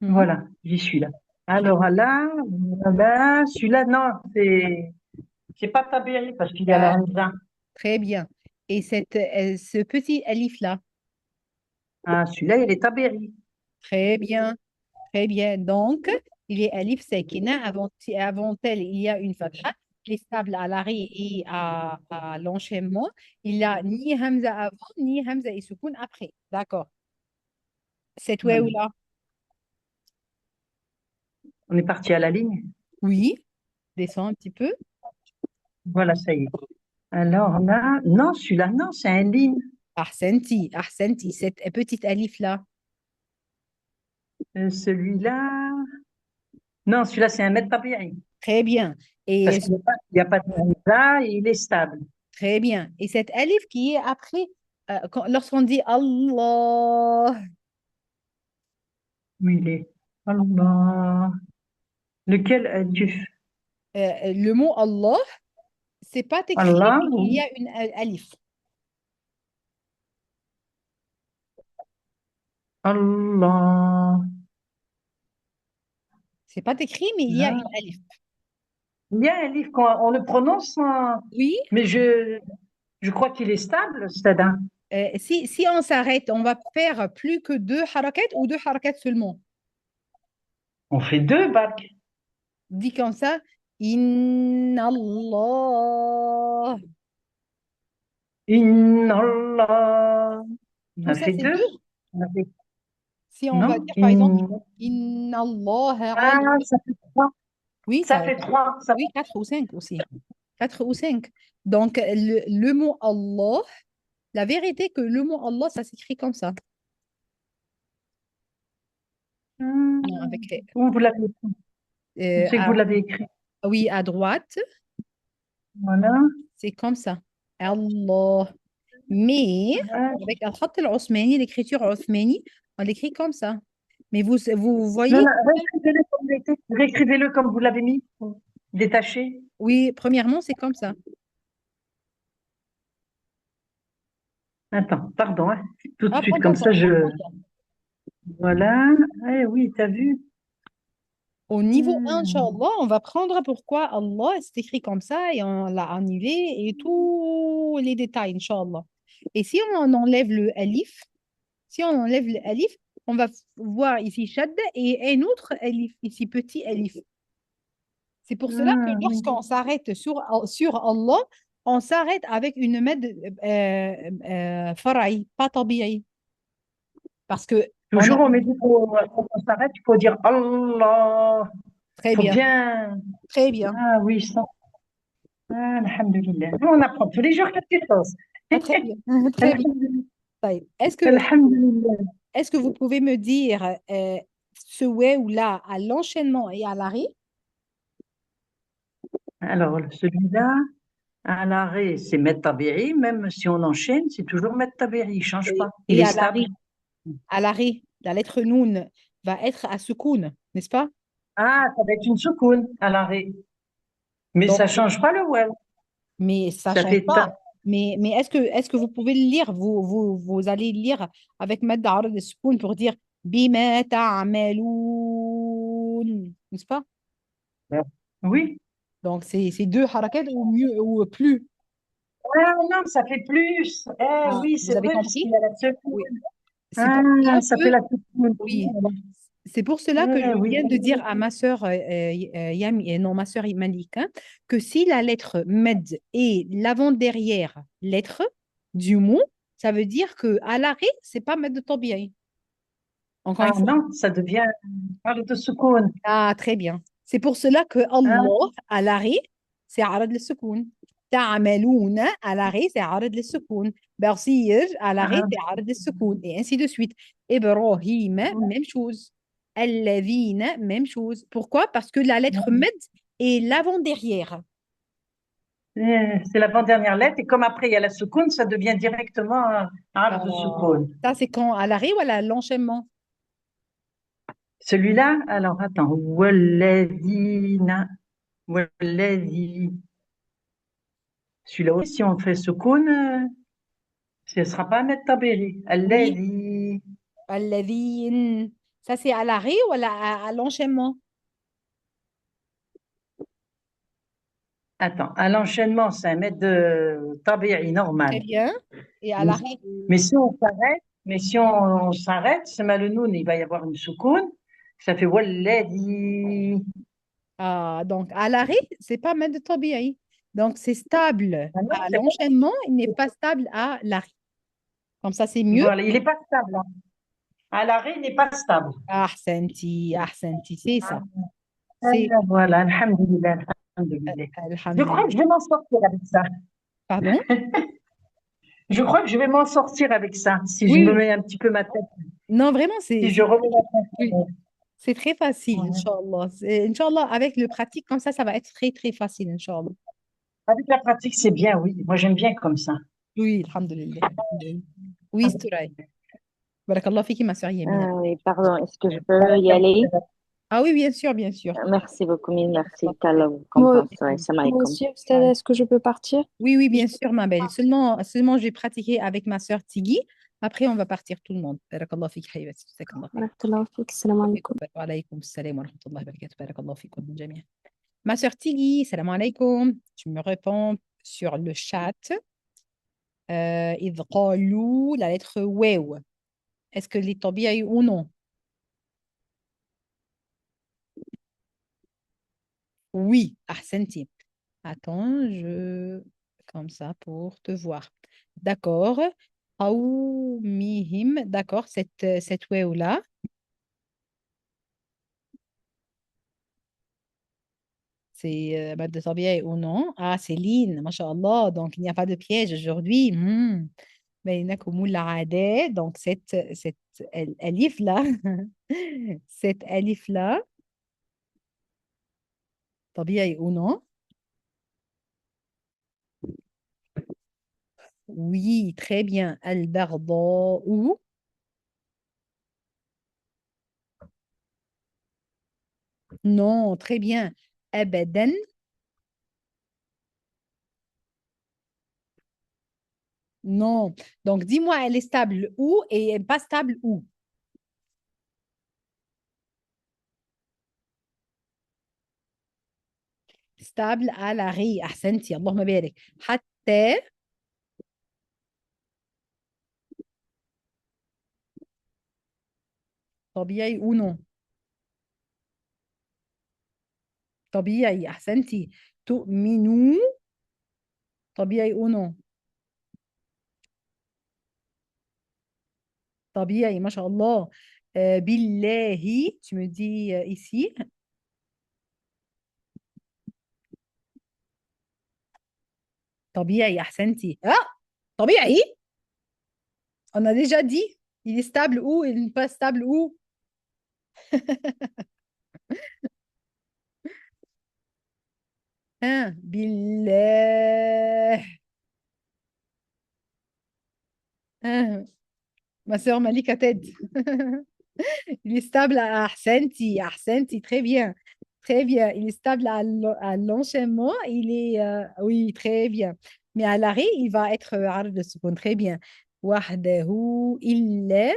Voilà, j'y suis là. Alors là, celui-là, non, c'est pas Taberi parce qu'il y a la Hamza. très bien. Et ce petit alif-là. Ah, celui-là, il est tabéri. Très bien, très bien. Donc, il est alif sakina. Avant elle, il y a une fatha qui est stable à l'arrêt et à l'enchaînement. Il n'y a ni hamza avant, ni hamza et soukoun après. D'accord. Cette Voilà. là. On est parti à la ligne. Oui, descends un petit peu. Voilà, ça y est. Alors là, non, celui-là, non, c'est un ligne. Ahsenti, ahsenti, cette petite alif-là. Celui-là, non, celui-là, c'est un mètre tabéri. Très bien. Parce Et qu'il n'y a pas de hamza et il est stable. très bien. Et cette alif qui est après, lorsqu'on dit Allah, Où il est? Allah. Lequel as-tu? le mot Allah, c'est pas écrit, Allah, mais il y oui. a une alif. Allah. C'est pas écrit, mais il y a Là. une alif. Il y a un livre qu'on on le prononce, Oui, mais je crois qu'il est stable, c'est-à-dire. si on s'arrête, on va faire plus que deux harakat ou deux harakat seulement. On fait deux bacs. Dit comme ça, Inna Allah. Inna Allah. On Tout a ça, fait c'est deux. deux. On a fait, Si on va non? dire, par exemple, Inna Allah Ah, ça fait trois. Oui, Ça fait trois. Ça oui, quatre ou cinq aussi. Quatre ou cinq. Donc, le mot Allah, la vérité que le mot Allah, ça s'écrit comme ça. Hmm. Non, avec, Où vous l'avez écrit? Où c'est que vous à- l'avez écrit? oui, à droite, Voilà. c'est comme ça. Allah. Mais, Ah, avec al-khat al-Othmani, l'écriture Othmani, on l'écrit comme ça. Mais vous non, voyez, non, réécrivez-le comme il était. Réécrivez-le comme vous l'avez mis. Détaché. oui, premièrement, c'est comme ça. Attends, pardon, hein. Tout de Ah, suite, prends ton comme ça, temps, prends ton temps. voilà. Eh oui, t'as vu? Au niveau 1, Hmm. Inch'Allah, on va prendre pourquoi Allah c'est écrit comme ça et on l'a annulé et tous les détails, Inch'Allah. Et si on enlève le alif, si on enlève le alif, on va voir ici shadda et un autre alif, ici petit alif. C'est pour cela que Ah, oui. lorsqu'on s'arrête sur Allah, on s'arrête avec une med faraï, pas tabi'i. Parce que on a Toujours, on me dit quand on s'arrête, il faut dire Allah. très Faut bien, bien. très bien, Ah oui, ça. Ah, alhamdulillah. On apprend tous les jours quelque chose. ah, très bien, très bien. Alhamdulillah. طيب. Est-ce que vous pouvez me dire ce ouais ou là à l'enchaînement et à l'arrêt Alors, celui-là, à l'arrêt, c'est Met Tabiri. Même si on enchaîne, c'est toujours Met Tabiri. Il ne change pas. Il et est à stable. l'arrêt? À l'arrêt, la lettre noun va être à soukoun, n'est-ce pas? Ah, ça va être une soukoun à l'arrêt. Mais Donc, ça ne change pas le ouais. mais ça Ça change fait pas. ta. Mais est-ce que vous pouvez le lire? Vous allez lire avec mad d'arad de soukoun pour dire bima ta'maloun, n'est-ce pas? Oui. Donc, c'est deux harakat ou mieux ou plus. Ah non, ça fait plus. Eh Ah, oui, c'est vous avez vrai, parce compris? qu'il y a la soukoun. Oui. C'est pour cela Ah, ça fait que la soukoun. Oui, c'est pour cela que je Eh oui. viens de dire à ma sœur Yami, non, ma sœur Malika, que si la lettre med est l'avant-derrière lettre du mot, ça veut dire que à l'arrêt, c'est pas med tabi'i. Encore Ah une fois. non, ça devient parle de soukoun. Ah, très bien. C'est pour cela que Ah, Allah à l'arrêt, c'est arad le soukoun. تعملون à l'arrêt, c'est arad le soukoun. Barsir à l'arrêt, ah, c'est arad le soukoun. Et ainsi de suite. Ibrahim, même chose. Alladhina, même chose. Pourquoi? Parce que la lettre med est l'avant-derrière. c'est l'avant-dernière lettre. Et comme après, il y a la soukoun, ça devient directement Euh, arabe de soukoun. Ça, c'est quand à l'arrêt ou à l'enchaînement? Celui-là, alors attends. Walladina. Walladi. Celui-là aussi, si on fait soukoun, ce ne sera pas Ahmed Taberi. Oui. Alladhi. Alladhin. Ça, c'est à l'arrêt ou à l'enchaînement? Attends, à l'enchaînement, c'est un mètre de tabi'i Très normal. bien. Et à Mais, l'arrêt? mais si on s'arrête, c'est mal le noun, il va y avoir une soukoun. Ça fait walladhi. Ah, donc, à l'arrêt, c'est pas mal de tabi'i. Donc, c'est stable Ah non, à c'est pas. l'enchaînement, il n'est pas stable à l'arrêt. Comme ça, c'est mieux. Voilà, il n'est pas stable, hein. À l'arrêt, il n'est pas stable. Ahsenti, c'est ça. Ah, C'est, voilà, alhamdulillah, alhamdulillah. Je crois que alhamdulillah. je vais m'en sortir avec ça. Pardon? Je crois que je vais m'en sortir avec ça, si je me Oui, mets un petit peu ma tête, non, vraiment, si je remets la tête. oui, c'est très facile, Ouais. Inch'Allah. Inch'Allah, avec le pratique comme ça va être très, très facile, Inch'Allah. Avec la pratique, c'est bien, oui. Moi, j'aime bien comme ça. Oui, alhamdulillah. Alhamdulillah. Oui, Stouraï. Barakallah fiki, ma sœur Yamina. Oui, pardon, est-ce que je peux y aller? Ah oui, bien sûr, bien sûr. Merci beaucoup, mille merci. Barakallah Qu'Allah fik. vous Moi, compense. Ouais, salam moi alaikum. aussi, Oustaz, est-ce que je peux partir? Oui, oui, bien sûr, ma belle. Seulement, je vais pratiquer avec ma sœur Tigui. Après, on va partir tout le monde. Barakallah fik, haybati. Jazakallah khair. Barakallahu fik, salam alaikum. Wa alaykoum salam wa rahmatullahi wa barakatuh. Barakallah fikoum jami'an. Ma sœur Tigui, salam alaikum. Tu me réponds sur le chat. إذ قالوا, la lettre واو. Est-ce que les طبيعي ou non? Oui, ahsenti. Attends, comme ça pour te voir. D'accord. قومهم, d'accord, cette واو-là, c'est مادة طبيعي ou non? Ah, c'est Lynn, mashallah. Donc, il n'y a pas de piège aujourd'hui. بينكم العادات. Donc, cette alif-là, cette alif-là, طبيعي ou non? Oui, très bien. البغضاء. Non, très bien. أبدا. Non. Donc, dis-moi, elle est stable où et pas stable où? stable à l'arrêt. أحسنتي اللهم بارك. حتى طبيعي ou non? طبيعي. أحسنتي. تؤمنوا طبيعي ou non? طبيعي ما شاء الله. بالله, tu me dis ici. طبيعي. أحسنتي. Ah, طبيعي. On a déjà dit. Il est stable où? Il n'est pas stable où? Hein? بالله. Hein? Ma sœur Malika Ted. Il est stable à Ahsenti. Ahsenti, très bien. Très bien. Il est stable à l'enchaînement. Il est, oui, très bien. Mais à l'arrêt, il va être عرض de seconde. Très bien. وحده إلا.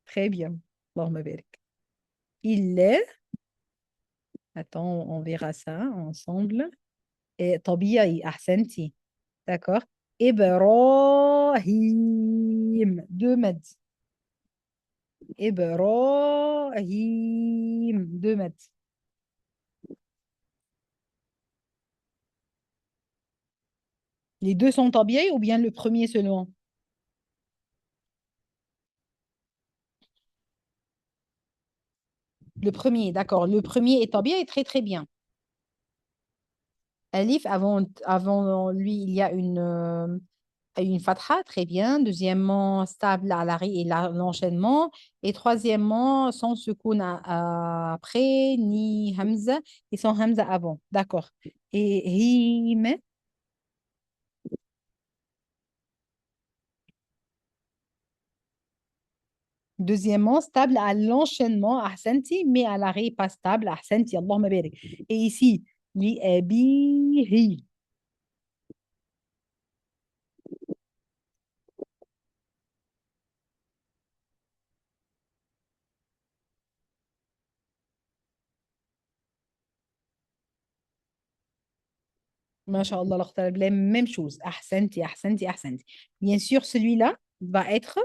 Très bien. اللهم بارك. إلا. Attends, on verra ça ensemble. Et طبيعي. أحسنتي. D'accord. إبراهيم. Deux mètres. إبراهيم. Deux mètres. Les deux sont tabi'i ou bien le premier seulement? Le premier, d'accord. Le premier est tabi'i très très bien. Alif, avant lui, il y a une fatha, très bien. Deuxièmement, stable à l'arrêt et l'enchaînement. Et troisièmement, sans sukoun après, ni hamza, et sans hamza avant. D'accord. Et him, deuxièmement, stable à l'enchaînement, ahsanti, mais à l'arrêt, pas stable, ahsanti, Allahumma barik. Et ici, li abihi. Masha'Allah, Allah ta'ala, la même chose. Ahsanti, ahsanti, ahsanti. Bien sûr, celui-là va être.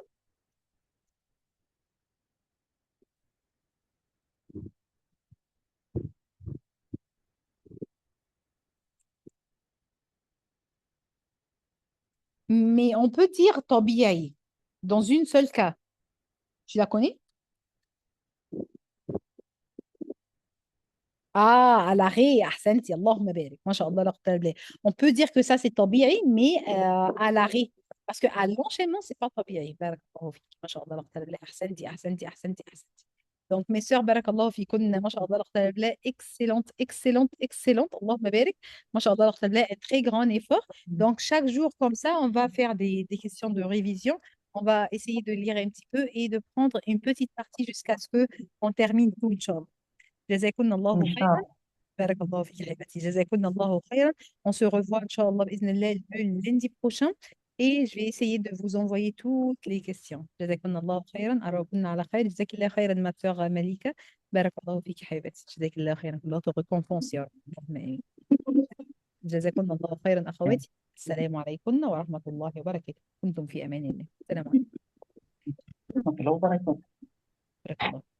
Mais on peut dire tabi'i dans une seule cas. Tu la connais? Ah, à l'arrêt, ahsanti, Allahumma barik. Masha'Allah, Allah ta'ala. On peut dire que ça, c'est tabi'i, mais à l'arrêt. Parce qu'à l'enchaînement, c'est pas tabi'i. Barakallahu fik. Masha'Allah, Allah ta'ala. Ahsanti, ahsanti, ahsanti, ahsanti. Donc, mes sœurs, barakallahu fikunna, masha'Allah, Allah ta'ala. Excellente, excellente, excellente. Allahumma barik. Masha'Allah, Allah ta'ala. Un très grand effort. Donc, chaque jour, comme ça, on va faire des questions de révision. On va essayer de lire un petit peu et de prendre une petite partie jusqu'à ce qu'on termine tout, Inch'Allah. جزاكم الله خيرا Inch'Allah. بارك الله فيك حبيبتي جزاكم الله خيرا on se revoit Inch'Allah بإذن الله le lundi prochain et je vais essayer de vous envoyer toutes les questions جزاكم الله خيرا أراكم على خير جزاك الله خيرا ما sœur مليكة بارك الله فيك حبيبتي جزاك الله خيرا الله te récompense يا رب اللهم آمين جزاكم الله خيرا أخواتي السلام عليكم ورحمة الله وبركاته كنتم في أمان الله السلام عليكم الله يبارك فيك. بارك الله